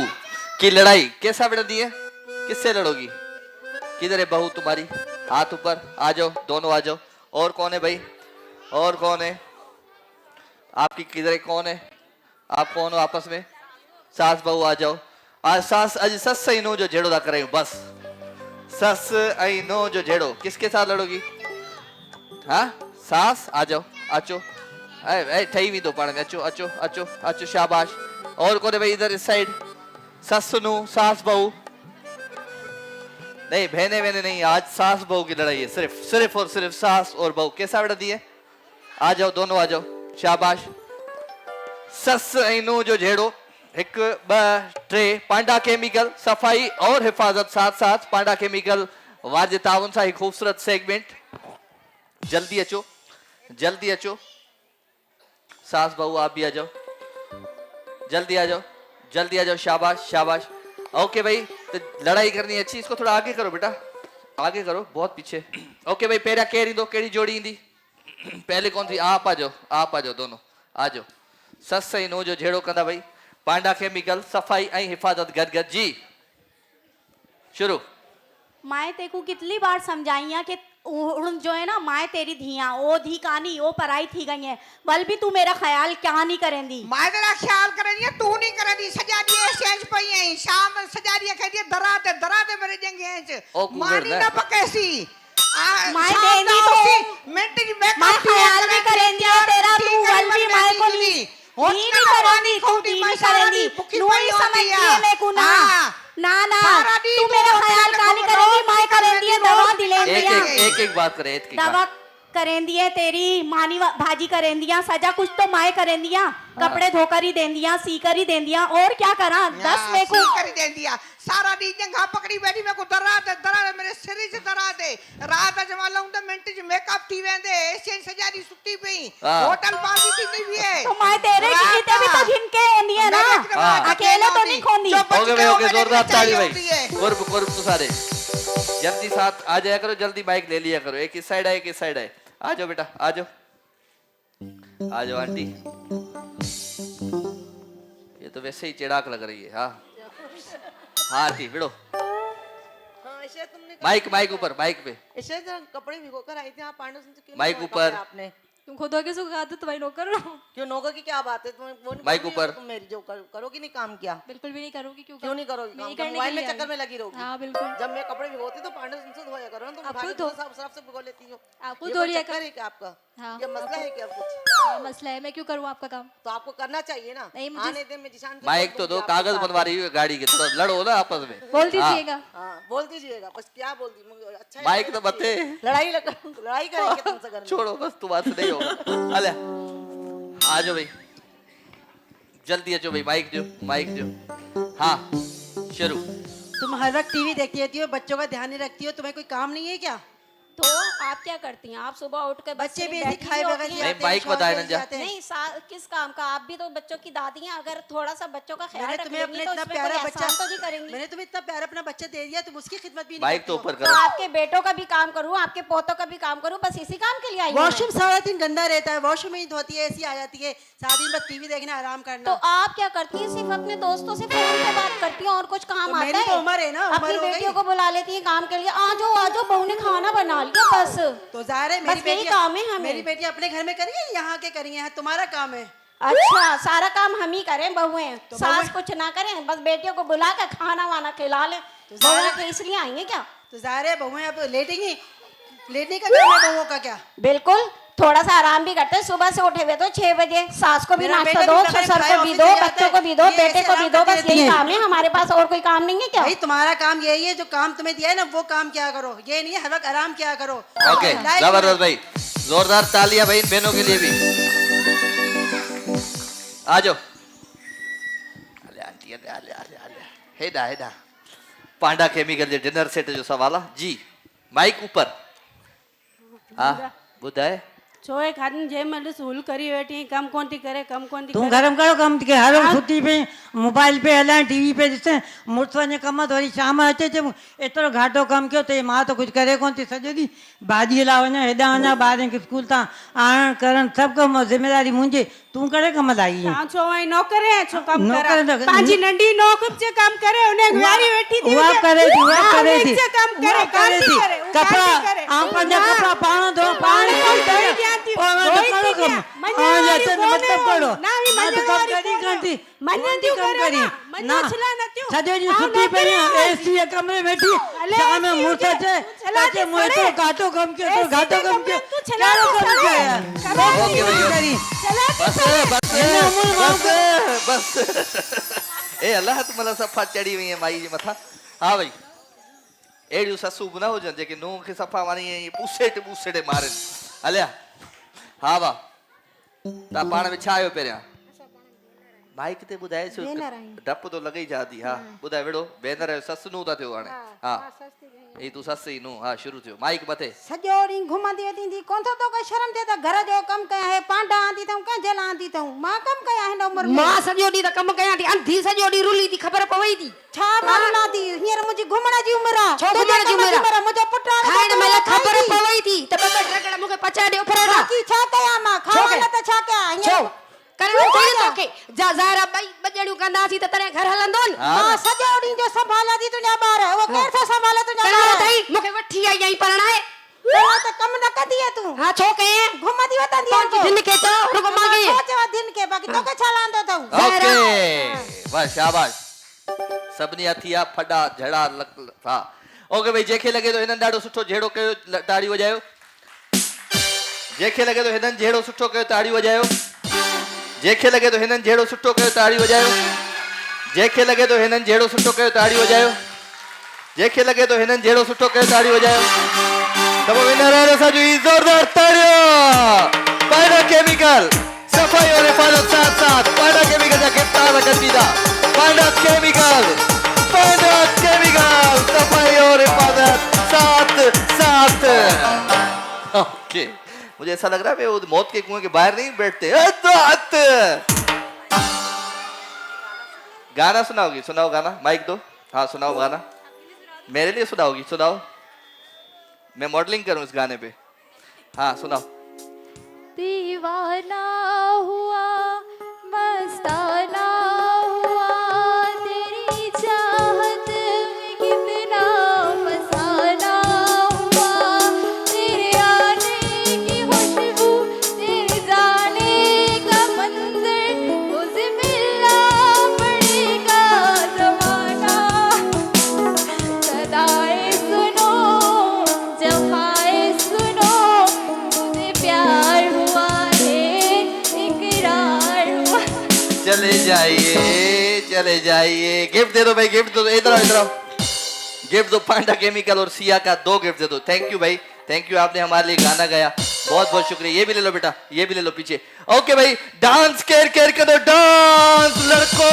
की लड़ाई कैसा बढ़ती है किससे लड़ोगी किधर है बहू तुम्हारी हाथ ऊपर आ जाओ दोनों आ जाओ और कौन है भाई और कौन है आपकी किधर है कौन है आप कौन हो आपस में सास बहू आ जाओ आज सास अज सस आई नो जो जेड़ो दा करे बस सस आई नो जो जेड़ो किसके साथ लड़ोगी हाँ सास आ जाओ अचो ए ठही भी तो पाण में अचो अचो अचो अचो शाबाश और कौन है भाई इधर इस साइड सस नु सास बहू नहीं बहने बहने नहीं आज सास बहू की लड़ाई है सिर्फ और सिर्फ सास और बहू कैसा बेटा दिए आ जाओ दोनों आ जाओ शाबाश सस ऐं नु जो जेड़ो एक ब टे पांडा केमिकल सफाई और हिफाजत साथ साथ पांडा केमिकल वाजे ताउन सा एक खूबसूरत सेगमेंट जल्दी अचो सास बहू आप भी आ जाओ जल्दी आ जाओ शाबाश शाबाश ओके भाई तो लड़ाई करनी है अच्छी इसको थोड़ा आगे करो बेटा आगे करो बहुत पीछे ओके भाई पेरा केरी दो केड़ी जोड़ी इंदी पहले कौन थी आप आ जाओ दोनों आ जाओ सस ऐं नो जो झेड़ो कंदा भाई पांडा केमिकल सफाई ऐं हिफाजत गदगद जी शुरू माए तेको कितनी बार समझाई है कि उन जो है ना माए तेरी धिया ओ धी कानी ओ पराई थी गई है बल भी तू मेरा ख्याल क्या नहीं करेंदी मैं तेरा ख्याल करेंगी तू नहीं करेंगी सजा दिए सेंच पई है शाम सजा दिए कह दिए दराते मेरे जंगे हैं ओ कुकर मानी ना। ना पकेसी माए देनी तो मिनट की मैं माए ख्याल भी करेंदी है तेरा तू बल भी माए को नहीं दी नहीं करेंदी तू दी नहीं करेंदी नूई समझती है मैं को ना ना ना तू मेरा ख्याल कानी करेंदी माय करेंदी है दवा दिलेंदी एक बात करे दवा करेंदी है तेरी मानी भाजी करेंदियां सजा कुछ तो माए करेंदियां कपड़े धोकर ही देंदियां सीकर ही देंदियां और क्या करा 10 में को कर देंदिया सारा दी जंगा पकड़ी बैठी मैं को दरा मेरे सिर से दरा दे रात जमा लाऊं तो मिनट ज मेकअप थी वेंदे एशियन सजारी सुट्टी पई होटल पार्टी थी नहीं भी है तो माए तेरे जीते भी तो घिनके एंदी है ना अकेले तो नहीं खोंदी ओके जोरदार ताली भाई कुर्ब तो सारे जल्दी साथ आ जाया करो, जल्दी बाइक ले लिया करो। एक इस साइड है एक इस साइड है। आ जाओ बेटा आ जाओ आंटी। ये तो वैसे ही चिड़ाक लग रही है। हाँ हाँ आंटी बिड़ो माइक ऊपर माइक पे ऐसे कपड़े भिगो कर आई थी आप पांडव से माइक ऊपर आपने तुम खुद होके सुखा दो तुम्हारी नौकर हो। क्यों नौकर की क्या बात है तुम वो नहीं माइक ऊपर तुम मेरी जो करोगी नहीं काम किया बिल्कुल भी नहीं करोगी क्यों नहीं करोगी काम मोबाइल में चक्कर में लगी रहोगी। हाँ बिल्कुल जब मैं कपड़े भिगोती तो पांडव से धोया करो ना तुम उठा के सब सरफ से भिगो लेती हो। आपको धो लिया कर है क्या आपका हाँ ये मसला है क्या कुछ मसला है मैं क्यों करूँ आपका काम तो आपको करना चाहिए ना। नहीं मुझे आने दे मैं जिशान माइक तो दो कागज बनवा रही है गाड़ी के तो लड़ो ना आपस में बोल दीजिएगा। हाँ बोल दीजिएगा बस क्या बोल दी अच्छा माइक तो बते लड़ाई करेंगे तुमसे घर में छोड़ो बस तुम्हारे से नहीं होगा। अले आ जाओ भाई जल्दी आ जाओ भाई माइक जो हाँ शुरू। तुम हर वक्त टीवी देखती रहती हो बच्चों का ध्यान नहीं रखती हो तुम्हें कोई काम नहीं है क्या। तो आप क्या करती हैं आप सुबह उठ कर बच्चे भी ऐसे खाए बगैर नहीं बाइक बताए ना जा नहीं किस काम का आप भी तो बच्चों की दादी हैं अगर थोड़ा सा बच्चों का ख्याल रख तुम्हें अपने तो इतना इसमें प्यारा कोई बच्चा एहसान तो नहीं करेंगी। मैंने तुम्हें इतना प्यारा अपना बच्चा दे दिया तुम उसकी खिदमत भी नहीं बाइक तो ऊपर तो करो। आपके बेटों का भी काम करूँ आपके पोतों का भी काम करूँ बस इसी काम के लिए आई हूँ। वॉशरूम सारा दिन गंदा रहता है वॉशरूम में ही धोती है ऐसी आ जाती है सारा दिन बस टीवी देखना आराम करना। तो आप क्या करती हैं सिर्फ अपने दोस्तों से फोन पे बात करती हैं और कुछ काम आता मेरी है। तो उम्र है ना अपनी बेटियों को बुला लेती हैं काम के लिए आ जाओ बहू ने खाना बना लिया बस। तो जाहिर है बस यही काम है हमें। मेरी बेटी अपने घर में करेंगे यहाँ के करेंगे तुम्हारा काम है। अच्छा सारा काम हम ही करें बहुएं तो सास कुछ ना करें बस बेटियों को बुला कर खाना वाना खिला ले बहुएं के इसलिए आई है क्या। तो जाहिर है बहुएं अब लेटेंगी लेटने का काम है बहुओं का क्या। बिल्कुल थोड़ा सा आराम भी करते हैं सुबह से उठे हुए तो 6 बजे सास को भी नाश्ता दो ससुर को भी दो बच्चों को भी दो बेटे को भी दो बस यही काम है हमारे पास और कोई काम नहीं है क्या। भाई तुम्हारा काम यही है जो काम तुम्हें दिया है ना वो काम क्या करो ये नहीं हर वक्त आराम क्या करो। ओके जबरदस्त भाई जोरदार तालियां भाई इन बहनों के लिए भी। आ जाओ हेडा पांडा केमिकल जे डिनर सेट जो सवाल आहे जी माइक ऊपर हा ॿुधाए छोए खान जे मल सूल करी बैठी कम कौन थी करे कम कौन थी तुम गरम करो कम थी हर वक्त छुट्टी पे मोबाइल पे हलाए टीवी पे ॾिसे मुड़ुस वञे कम तो वरी शाम अचे चे एतिरो घाटो कम कयो त मां तो कुछ करे कोन थी सॼो ॾींहुं भाॼीअ लाइ वञा हेॾां वञा ॿारनि खे स्कूल तां आणण करण सभु कम जिम्मेदारी मुंहिंजी तू करे कम लाई हां छो वई नौकर है छो कम नौकर करा पांजी नंडी नौकर जे काम करे उन्हें वारी बैठी थी वो करे थी काम करे करे कपड़ा आम पंजा कपड़ा पाण धो पाण धोई जाती करो कम हां जैसे मतलब करो ना भी तो कम करी करती मनंदी कम करी ना छला न थियो सॼो ॾींहुं सुती पई एसी जे कमरे में बैठी शाम में मुड़ुस अचे मुझे तो घाटो कम कयो तो घाटो कम कयो कहिड़ो कम कयो यार ओके भैया बस ए अल्लाह तुम्हारा सफ़ा चढ़ी वई है माई जे मथा। हाँ भाई अहिड़ियूं ससूं बि न हुजनि जेके नूंहं खे सफ़ा वञी बूसेट मारनि हलिया। हा वाह तव्हां पाण में छा आहियो पहिरियां माइक ते ॿुधाए छो डपु तो लॻे ई जाती। हा ॿुधाए वेड़ो भेनर आहियो ससु नूंहं था थियो हाणे। हा ई तूं ससु ई नूंहं हा शुरू थियो माइक मथे सॼो ॾींहुं घुमंदी वेंदी कोन थो तो शर्म थिए त घर जो कम कया है पांडा आंदी तऊं कंहिंजे लाइ आंदी तऊं मां कम कया हिन उमिरि में मां सॼो ॾींहुं त कम कयां थी अंधी सॼो ॾींहुं रुली थी ख़बर पवई थी छा मारना थी हींअर मुंहिंजी घुमण जी उमिरि आहे छो घुमण जी उमिरि आहे मुंहिंजो पुटु खाइण महिल ख़बर पवई थी त ॿ ट्रकड़ मूंखे पचाए ॾियो फरेड़ा की छा कयां मां खावां न त छा कयां छो करणो चाहिए तोखे ज़ाहिरा ॿई ॼणियूं कंदासीं त तॾहिं घर हलंदो न मां सॼो ॾींहुं जो संभालां थी तुंहिंजा ॿार उहो केरु थो संभाले तुंहिंजा करणो ॿार अथई मूंखे वठी आई आहीं परणाए त कम न कंदी है तूं हा छो कयं घुमंदी वतंदी है दिन के चओ रुगो मांगे छो चवा दिन के बाक़ी तोखे छा लांदो अथऊ ओके बस शाबाश सभिनी हथी आहे फॾा झड़ा हा ओके भाई जंहिंखे लॻे थो हिननि ॾाढो सुठो जहिड़ो कयो ताड़ी वॼायो जंहिंखे लॻे थो हिननि जहिड़ो सुठो कयो ताड़ी वॼायो। जंहिंखे लॻे तो हिननि जहिड़ो सुठो कयो ताड़ी वॼायो, जंहिंखे लॻे तो हिननि जहिड़ो सुठो कयो ताड़ी वॼायो, जंहिंखे लॻे तो हिननि जहिड़ो सुठो कयो ताड़ी वॼायो। त पोइ विनर आहे असांजो ही ज़ोरदार ताड़ियो पायडा केमिकल, सफ़ाई और हिफ़ाज़त साथ साथ पायडा केमिकल जा गिफ्ट रखनि था। पायडा केमिकल, पायडा केमिकल, सफ़ाई और हिफ़ाज़त साथ साथ। ओके, मुझे ऐसा लग रहा है वो मौत के कुएं के बाहर नहीं बैठते। गाना सुनाओगी? सुनाओ गाना, माइक दो। हाँ सुनाओ गाना, मेरे लिए सुनाओगी? सुनाओ, मैं मॉडलिंग करूं इस गाने पे। हाँ सुनाओ। दीवाना हुआ मस्ताना हुआ तेरी चाहत में कितना फसाना हुआ, तेरे आने की खुशबू तेरे जाने का मंजर, उसे मिलना पड़ेगा जमाना। सदाएं सुनो जफाएं सुनो, मुझे प्यार हुआ है इकरार हुआ। चले जाइए। गिफ्ट दे दो भाई, गिफ्ट दो। इधर आओ, इधर आओ। गिफ्ट दो, पांडा केमिकल और सिया का 2 गिफ्ट दे दो। थैंक यू भाई, थैंक यू, आपने हमारे लिए गाना गाया, बहुत बहुत शुक्रिया। ये भी ले लो बेटा, ये भी ले लो पीछे। ओके भाई, डांस केयर कर दो, डांस लड़को,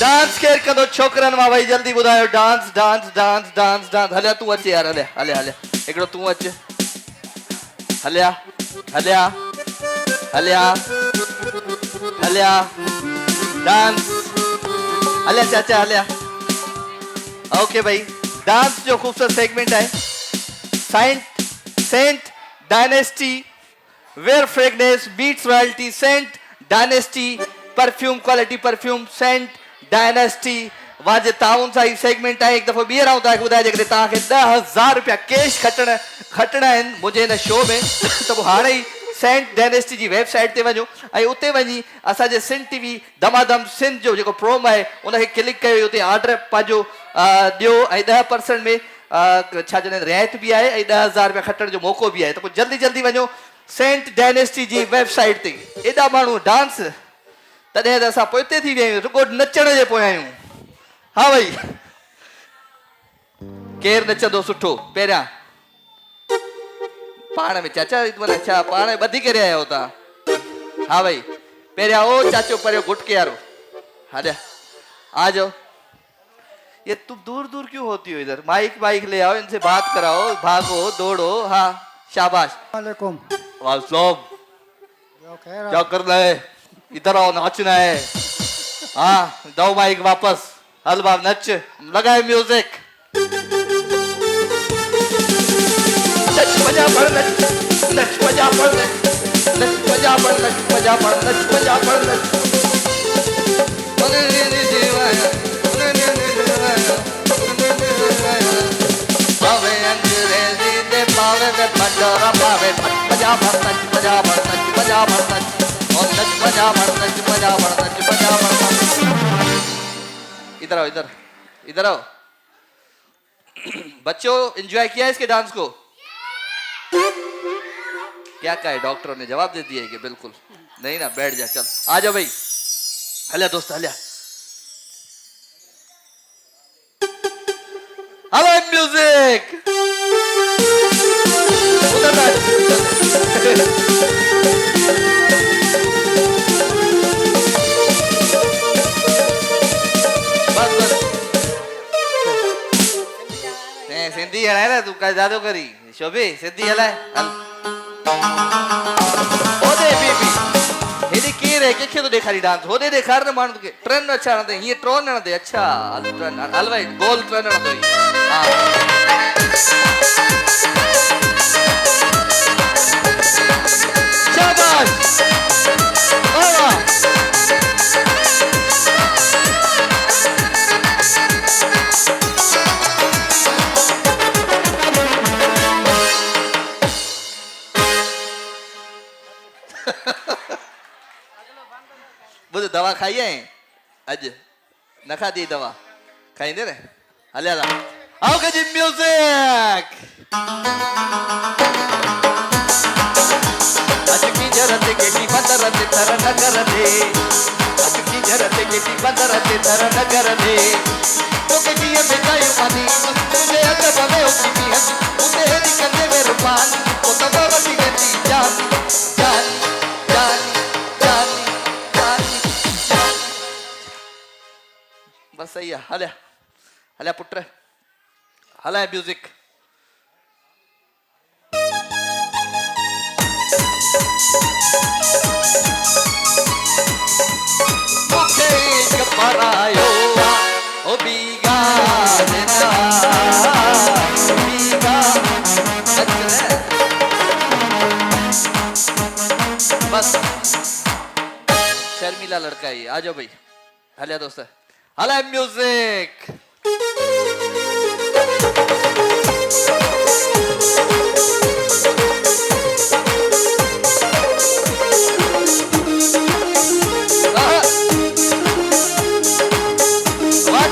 डांस केयर कर दो छोकरन मां भाई, जल्दी बुधायो। Dance dance dance dance dance. हलिया तू अचे यार, हलिया हलिया हलिया, एकड़ो तू अचे, हलिया हलिया हलिया हलिया, डांस हलिया चाचा हलिया। ओके भाई, डांस जो खूबसूरत सेगमेंट है, scent dynasty where fragrance beats royalty, scent dynasty perfume quality perfume, scent dynasty वाजे ताउन सा ही सेगमेंट है। एक दफ़ो ॿीहर आऊं तव्हांखे ॿुधाए जेकॾहिं तव्हांखे 10,000 रुपया कैश खटणा आहिनि मुंहिंजे हिन शो में, त पोइ हाणे ई सेंट डायनेस्टी जी वेबसाइट ते वञो ऐं उते वञी असांजे सिंध टीवी धमाधम सिंध जो जेको प्रोम आहे उनखे क्लिक कयो, उते ऑर्डर पंहिंजो ॾियो ऐं 10% में छा चवंदा आहिनि रियायत बि आहे ऐं 10,000 रुपया खटण जो मौक़ो बि आहे। त पोइ जल्दी जल्दी वञो सेंट डायनेस्टी जी वेबसाइट ते। एॾा माण्हू डांस, तॾहिं त असां पोइते थी विया आहियूं, रुगो नचण जे पोयां आहियूं। हाँ भाई, केरु नचंदो सुठो पहिरियां? पाण में चाचा, अच्छा पाण में ॿधी करे आया हो तव्हां? हाँ भाई, पहिरियां ओ चाचो परियो गुटके वारो, हलिया आ जाओ। ये तुम दूर दूर क्यों होती हो? इधर माइक माइक ले आओ, इनसे बात कराओ, भागो दौड़ो। हाँ शाबाश। वालेकुम। वालेकुम। क्या करना है? इधर आओ, नाचना है। हाँ दो माइक वापस, हल बाब नच, लगाए म्यूजिक। नच बजा पड़, नच बजा पड़, नच बजा पड़, नच बजा पड़, नच बजा पड़, नच। पावे अंग्रेजी दे पावे वे पंडोरा पावे, नच बजा पड़, नच बजा पड़, नच बजा पड़, नच और नच बजा पड़, नच बजा पड़, नच बजा पड़। इधर आओ, इधर इधर आओ। बच्चों एंजॉय किया इसके डांस को? क्या कहा है डॉक्टरों ने? जवाब दे दिया है कि बिल्कुल नहीं ना, बैठ जा, चल आ जाओ भाई, हलिया दोस्त हलिया। हेलो म्यूजिक, उधर बस बस, सिंधी है ना तू का जादू करी शोभी सिंधी हलाए हल। होदे बीबी हेडी केर है के तो देखारी डांस होदे देखार न माण्हू के ट्रेन अच्छा न दे ये ट्रोन न दे अच्छा हल ट्रेन हल भाई गोल ट्रेन न दे। हां शाबाश वाह बुध दवा खाई है अज न खाधी दवा खाईंदे ने हलिया ला आओ के जी म्यूजिक अचकी जरते गेटी बंदरते थर नगर दे अचकी जरते गेटी बंदरते थर नगर दे तो के दिए बेचाई मानी मुझे अदब में होती भी है मुझे हेडी करने में रुपान तो तब बची गई जान जान जान जान जान बस सही है हल्या हल्या पुत्र हला है म्यूजिक मुझे कपरायो ओ बीगा देना बीगा बस शर्मिला लड़का है आ जाओ भाई हल्या दोस्त हला है म्यूजिक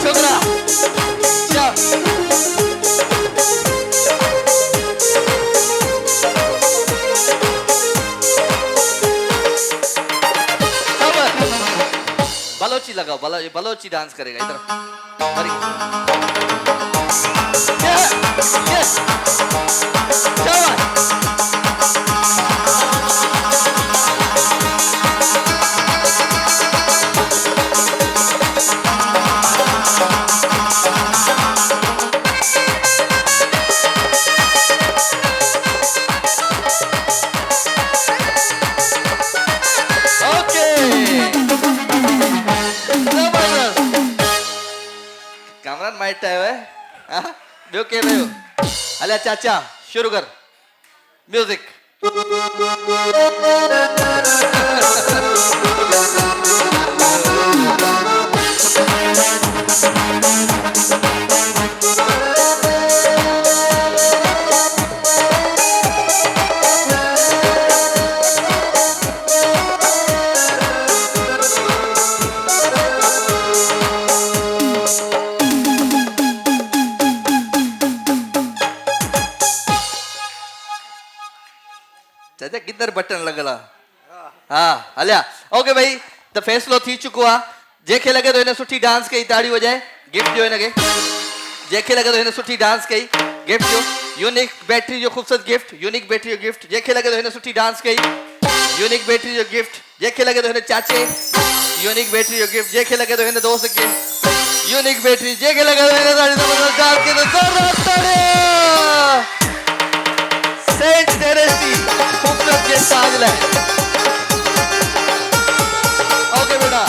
छोकरा बलोची लगाओ बलोची डांस करेगा इधर कामरान माइट है ॿियो केरु रहियो हलिया चाचा शुरू कर म्यूजिक चाचा किधर बटन लगला हाँ हलिया ओके भाई तो फैसलो थी चुको आ जेके लगे तो इन्हें सुठी डांस कई ताड़ी हो जाए गिफ्ट जो इन्हें जेके लगे तो इन्हें सुठी डांस कई गिफ्ट जो यूनिक बैटरी जो खूबसूरत गिफ्ट यूनिक बैटरी जो गिफ्ट जेके लगे तो इन्हें सुठी डांस कई यूनिक बैटरी जो गिफ्ट जेके लगे तो इन्हें चाचे यूनिक बैटरी जो गिफ्ट जेके लगे तो इन्हें दोस्त गिफ्ट यूनिक बैटरी जेके लगे तो इन्हें साड़ी तो डाल के तो सेंट टेरेसी खूबसूरत ये साज ले ओके बेटा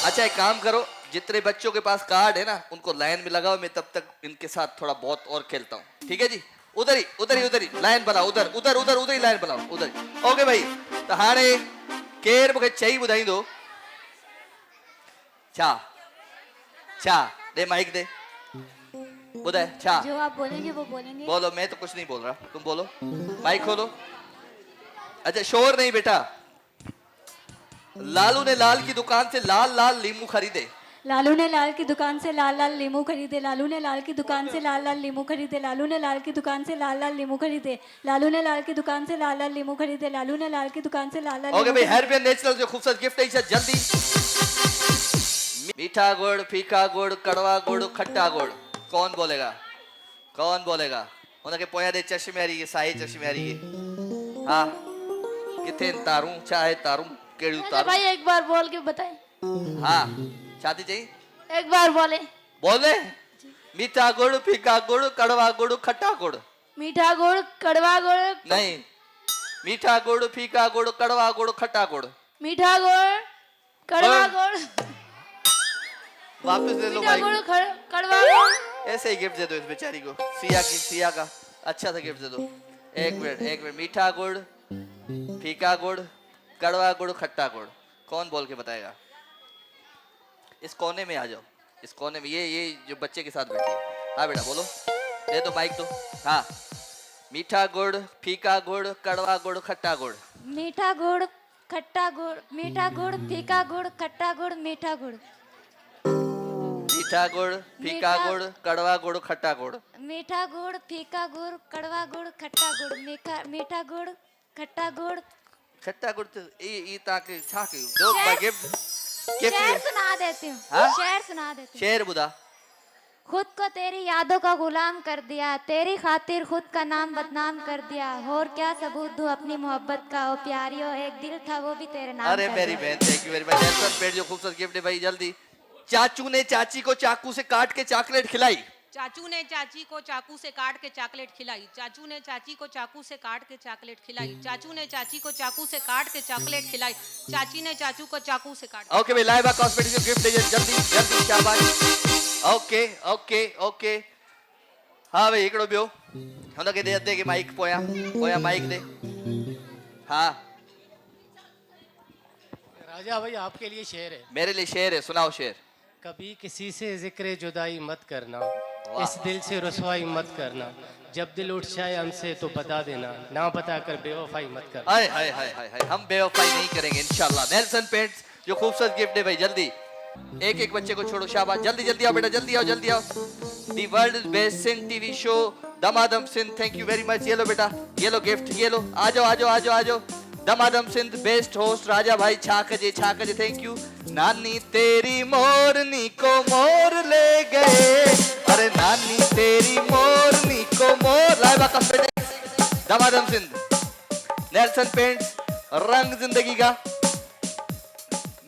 अच्छा एक काम करो जितने बच्चों के पास कार्ड है ना उनको लाइन में लगाओ मैं तब तक इनके साथ थोड़ा बहुत और खेलता हूँ ठीक है जी उधर ही लाइन बनाओ उधर ही लाइन बनाओ उधर ही ओके भाई तो हाणे केर मुझे चई ॿुधाईंदो छा छा दे माइक दे बुधाए छा जो आप बोलेंगे वो बोलेंगे बोलो मैं तो कुछ नहीं बोल रहा तुम बोलो माइक खोलो अच्छा शोर नहीं बेटा लालू ने लाल की दुकान से लाल लाल लीमू खरीदे लालू ने लाल की दुकान से लाल लाल लीमू खरीदे लालू ने लाल की दुकान से लाल लाल लीमू खरीदे लालू ने लाल की दुकान से लाल लाल लीमू खरीदे लालू ने लाल की दुकान से लाल लाल लीमू खरीदे लालू ने लाल की दुकान से लाल लाल ओके भाई हेर्बियन नेचुरल जो खूबसूरत गिफ्ट है जल्दी मीठा गुड़ फीका गुड़ कड़वा गुड़ खट्टा गुड़ कौन बोलेगा उनके पोया दे चश्मे आ रही है साई चश्मे आ रही है हाँ किथे तारू चाहे तारू केड़ू तारू भाई एक बार बोल के बताए हाँ शादी चाहिए एक बार बोले मीठा गुड़ फीका गुड़ कड़वा गुड़ खट्टा गुड़ मीठा गुड़ कड़वा गुड़ नहीं मीठा गुड़ फीका गुड़ कड़वा गुड़ खट्टा गुड़ मीठा गुड़ कड़वा गुड़ वापस ले लो मीठा गुड़ कड़वा गुड़ ऐसे ही गिफ्ट दे दो इस बेचारी को सिया का अच्छा सा गिफ्ट दे दो एक मिनट मीठा गुड़ फीका गुड़ कड़वा गुड़ खट्टा गुड़ कौन बोल के बताएगा इस कोने में आ जाओ इस कोने में ये जो बच्चे के साथ बैठी है हाँ बेटा बोलो दे दो माइक दो हाँ मीठा गुड़ फीका गुड़ कड़वा गुड़ खट्टा गुड़ मीठा गुड़ खट्टा गुड़ मीठा गुड़ फीका गुड़ खट्टा गुड़ मीठा गुड़ मीठा गुड़, फीका गुड़, कड़वा गुड़, खट्टा गुड़। मीठा गुड़, फीका गुड़, कड़वा गुड़, खट्टा गुड़, मीठा गुड़, खट्टा गुड़। खट्टा गुड़ तो ई ताके छा के दो गिफ्ट शेर सुना देती हूँ। हाँ? शेर सुना देती हूँ। शेर बुदा। खुद को तेरी यादों का गुलाम कर दिया, तेरी खातिर खुद का नाम बदनाम कर दिया, और क्या सबूत दूं अपनी मोहब्बत का, ओ प्यारियों एक दिल था वो भी तेरे नाम अरे कर मेरी दिया। बहन, thank you very much. Nelson paint जो खूबसूरत गिफ्ट है भाई, जल्दी। चाचू ने चाची को चाकू से काट के चॉकलेट खिलाई। चाचू ने चाची को चाकू से काट के चॉकलेट खिलाई। चाचू ने चाची को चाकू से काट के चॉकलेट खिलाई। चाचू ने चाची को चाकू से काट के चॉकलेट खिलाई। चाची ने चाचू को चाकू से काट। ओके भाई, लाइबा कॉस्मेटिक्स गिफ्ट दे जल्दी जल्दी, शाबाश। Okay okay okay. हाँ भाई, हिकिड़ो ॿियो हुनखे दे अधे खे माइक, पोयां पोयां माइक दे। हाँ राजा भाई, आपके लिए शेर है। मेरे लिए शेर है, सुनाओ शेर। कभी किसी से जिक्र जुदाई मत करना, इस दिल से रुसवाई मत करना, जब दिल उठ जाए हमसे तो बता देना, ना बता कर बेवफाई मत करना। हाय हाय हाय हाय हाय, हम बेवफाई नहीं करेंगे इंशाल्लाह। नेल्सन पेंट्स जो खूबसूरत गिफ्ट है भाई, जल्दी एक एक बच्चे को छोड़ो, शाबाश। जल्दी जल्दी आओ बेटा, जल्दी आओ जल्दी आओ। The world best Sindh TV show दमादम Sindh, thank you very much. ये लो बेटा, ये लो गिफ्ट, ये लो। आ जाओ आ जाओ आ जाओ आ जाओ। दमादम सिंध बेस्ट होस्ट राजा भाई, छा कजे, थैंक यू। नानी तेरी मोरनी को मोर ले गए, अरे नानी तेरी मोरनी को मोर। लाइबा कॉस्मेटिक्स दमादम सिंध। नेल्सन पेंट्स रंग जिंदगी का,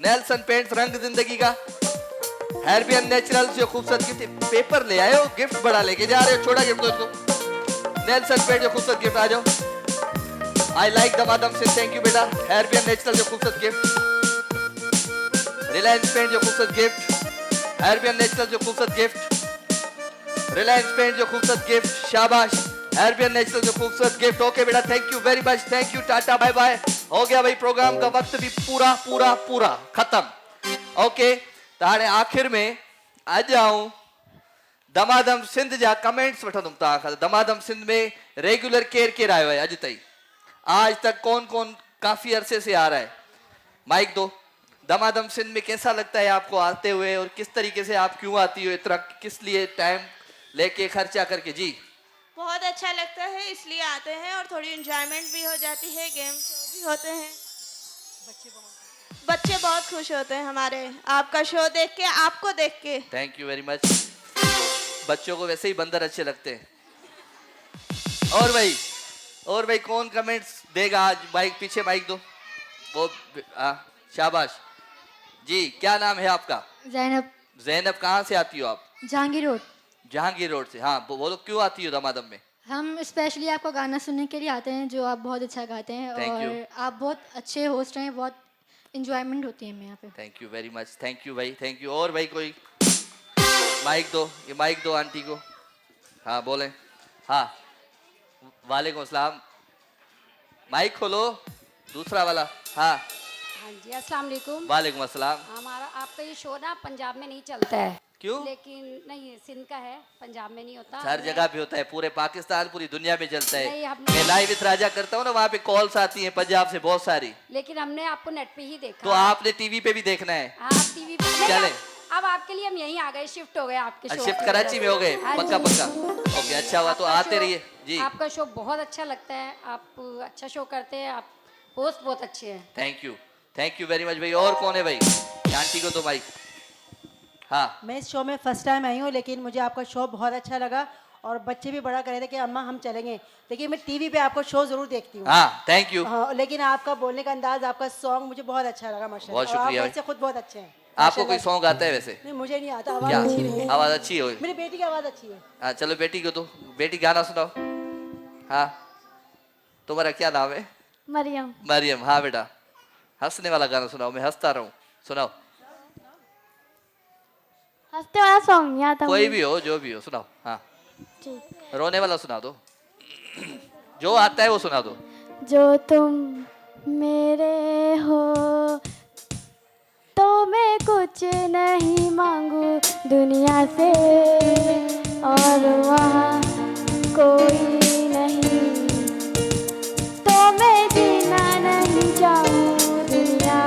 नेल्सन पेंट्स रंग जिंदगी का। हैरबियन नेचुरल्स जो खूबसूरत गिफ्ट, पेपर ले आए हो, गिफ्ट बड़ा लेके जा रहे हो, छोटा गिफ्ट दो इसको। नेल्सन पेंट जो खूबसूरत गिफ्ट, आ जाओ। आई लाइक दमादम सिंह, थैंक यू बेटा। हैरबियन नेचुरल जो खूबसूरत गिफ्ट। रिलायंस पेंट जो खूबसूरत गिफ्ट। हैरबियन नेचुरल जो खूबसूरत गिफ्ट। रिलायंस पेंट जो खूबसूरत गिफ्ट, शाबाश। हैरबियन नेचुरल जो खूबसूरत गिफ्ट। ओके बेटा, thank you very much, thank you, tata bye bye. हो गया भाई, प्रोग्राम का वक्त भी पूरा पूरा पूरा खत्म। ओके, तो हाणे आखिर में अज आऊं दमादम सिंध जा कमेंट्स वठंदुमि तव्हां खां। दमादम सिंध में रेगुलर केर आयो है अज ताईं? आज तक कौन कौन काफी अरसे से आ रहा है? माइक दो। दमादम सिंध में कैसा लगता है आपको आते हुए, और किस तरीके से आप क्यों आती हो, इतना किस लिए टाइम लेके खर्चा करके? जी बहुत अच्छा लगता है, इसलिए आते हैं, और थोड़ी एंजॉयमेंट भी हो जाती है, गेम शो भी होते हैं, बच्चे बहुत खुश होते हैं हमारे आपका शो देख के, आपको देख के। Thank you very much. बच्चों को वैसे ही बंदर अच्छे लगते हैं। और भाई कौन कमेंट्स देगा आज? माइक पीछे, माइक दो वो। शाबाश जी। क्या नाम है आपका? ज़ैनब। ज़ैनब, कहाँ से आती हो आप? जहांगीर रोड। जहांगीर रोड से। हाँ, बोलो क्यों आती हो दमादम में? हम स्पेशली आपका गाना सुनने के लिए आते हैं, जो आप बहुत अच्छा गाते हैं, और आप बहुत अच्छे होस्ट हैं, बहुत इंजॉयमेंट होती है हमें यहाँ पे। Thank you very much, thank you भाई, थैंक यू। और भाई कोई माइक दो, ये माइक दो आंटी को। हाँ बोले। हाँ, वालेकुम अस्सलाम। माइक खोलो, दूसरा वाला। हाँ हाँ जी, अस्सलाम वालेकुम। वालेकुम अस्सलाम। हमारा आपका ये शो ना पंजाब में नहीं चलता है। क्यों? लेकिन नहीं, सिंध का है, पंजाब में नहीं होता। हर जगह भी होता है, पूरे पाकिस्तान, पूरी दुनिया में चलता नहीं, है। हमने- मैं लाइव विद राजा करता हूँ ना, वहाँ पे कॉल्स आती हैं पंजाब से बहुत सारी। लेकिन हमने आपको नेट पे ही देखा। तो आपने टीवी पे भी देखना है। आप टीवी पे नहीं, चले। अब आपके लिए हम यहीं आ गए, शिफ्ट हो गए आपके शो। शिफ्ट कराची में हो गए? हाँ पक्का जी। पक्का। ओके, अच्छा हुआ, तो आपका आते शो- रहिए जी। आपका शो बहुत अच्छा लगता है, आप अच्छा शो करते हैं, आप होस्ट बहुत अच्छे हैं। थैंक यू वेरी मच भाई। और कौन है भाई? आंटी को तो माइक। हाँ, मैं इस शो में फर्स्ट टाइम आई हूँ, लेकिन मुझे आपका शो बहुत अच्छा लगा, और बच्चे भी बड़ा कर रहे थे कि अम्मा हम चलेंगे, लेकिन मैं टीवी पे आपको शो जरूर देखती हूँ। हाँ, थैंक यू। हाँ, लेकिन आपका बोलने का अंदाज, आपका सॉन्ग मुझे बहुत अच्छा लगा माशाल्लाह। बहुत शुक्रिया आप भाई। वैसे खुद बहुत अच्छे हैं। आपको कोई सॉन्ग आता है वैसे? नहीं, मुझे नहीं आता, क्या? आवाज अच्छी नहीं है। आवाज अच्छी है? मेरी बेटी की आवाज अच्छी है। हाँ चलो, बेटी को तो, बेटी गाना सुनाओ। हाँ, तुम्हारा क्या नाम है? मरियम। मरियम। हाँ बेटा, हंसने वाला गाना सुनाओ, मैं हंसता रहूं। सुनाओ, हंसते वाला सॉन्ग नहीं आता कोई मुझे। भी हो, जो भी हो सुनाओ। हाँ, ठीक। रोने वाला सुना दो, जो आता है वो सुना दो। जो तुम मेरे हो तो मैं कुछ नहीं मांगू दुनिया से, और वहाँ कोई नहीं तो मैं जीना नहीं चाहूँ दुनिया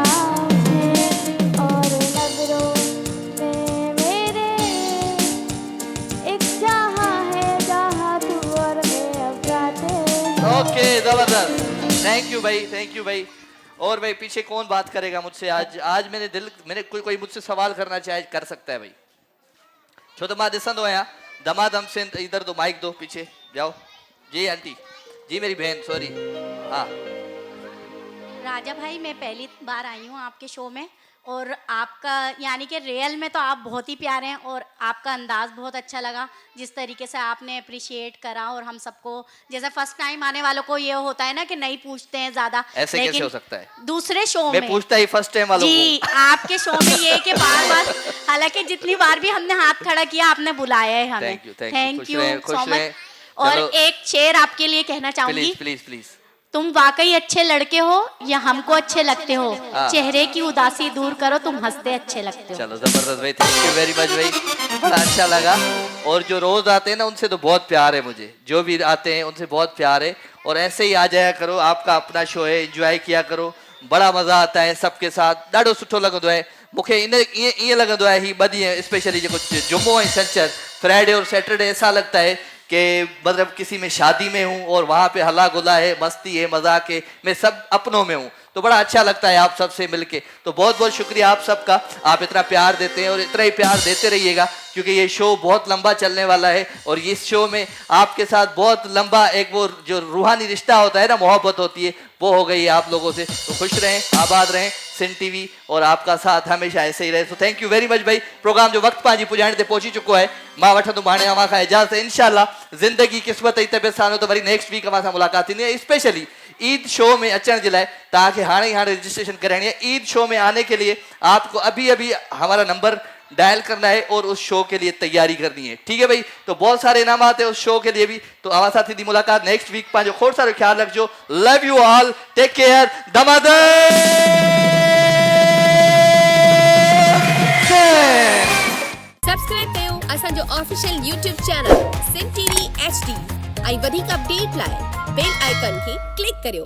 में, और नजरों में मेरे थैंक यू भाई। और भाई पीछे कौन बात करेगा मुझसे आज मैंने कोई मुझसे सवाल करना चाहे कर सकता है भाई। छो तो मां ॾिसंदो आहियां दमाद हमसे इधर दो माइक दो पीछे जाओ। जी आंटी जी मेरी बहन सॉरी। हाँ राजा भाई, मैं पहली बार आई हूँ आपके शो में और आपका यानी कि रियल में तो आप बहुत ही प्यारे हैं और आपका अंदाज बहुत अच्छा लगा, जिस तरीके से आपने अप्रिशिएट करा। और हम सबको जैसे फर्स्ट टाइम आने वालों को ये होता है ना कि नहीं पूछते हैं ज्यादा, ऐसे कैसे हो सकता है? दूसरे शो मैं पूछता ही फर्स्ट टाइम वालों जी को। आपके शो में ये कि बार हालांकि जितनी बार भी हमने हाथ खड़ा किया आपने बुलाया है हमें। Thank you so much. और एक शेर आपके लिए कहना चाहूंगी, प्लीज। तुम वाकई अच्छे लड़के हो या हमको अच्छे लगते हो, चेहरे की उदासी दूर करो, तुम हंसते अच्छे लगते हो। चलो जबरदस्त भाई, थैंक यू वेरी मच भाई, बड़ा अच्छा लगा। और जो रोज आते हैं ना उनसे तो बहुत प्यार है मुझे, जो भी आते हैं उनसे बहुत प्यार है। और ऐसे ही आ जाया करो, आपका अपना शो है, एंजॉय किया करो, बड़ा मजा आता है सबके साथ, ॾाढो सुठो लॻंदो आहे मूंखे। ईअं लॻंदो आहे ही ॿ ॾींहं स्पेशली जेको जुमो ऐं छंछर फ्राइडे और सैटरडे ऐसा लगता है कि मतलब किसी में शादी में हूँ और वहाँ पे हल्ला गुल्ला है, मस्ती है, मजाक है, मैं सब अपनों में हूँ, तो बड़ा अच्छा लगता है आप सबसे मिलके। तो बहुत बहुत शुक्रिया आप सबका, आप इतना प्यार देते हैं और इतना ही प्यार देते रहिएगा, क्योंकि ये शो बहुत लंबा चलने वाला है। और इस शो में आपके साथ बहुत लंबा एक वो जो रूहानी रिश्ता होता है ना, मोहब्बत होती है, वो हो गई है आप लोगों से। तो खुश रहें, आबाद रहें सिंध टीवी, और आपका साथ हमेशा ऐसे ही रहे। So thank you very much भाई। प्रोग्राम जो वक्त पंहिंजी पुॼाइण ते पहुची चुको है, मां वठंदुमि हाणे अव्हां खां इजाज़त। इंशाल्लाह ज़िंदगी क़िस्मत ऐं तबियत सां तो वरी नेक्स्ट वीक अव्हां सां मुलाक़ात थींदी है। स्पेशली ईद शो में अचण जे लाइ तव्हांखे हाणे रजिस्ट्रेशन कराइणी है। ईद शो में आने के लिए आपको अभी अभी हमारा नंबर डायल करना है और उस शो के लिए तैयारी करनी है, ठीक है भाई। तो बहुत सारे इनाम आते हैं उस शो के लिए भी। तो अव्हां सां थींदी मुलाक़ात नेक्स्ट वीक। पंहिंजो खोड़ सारो ख्याल रखिजो। Love you all, take care, subscribe कयो असांजो official YouTube channel Sindh TV HD ऐं वधीक अपडेट लाइ बेल आइकन खे क्लिक करियो।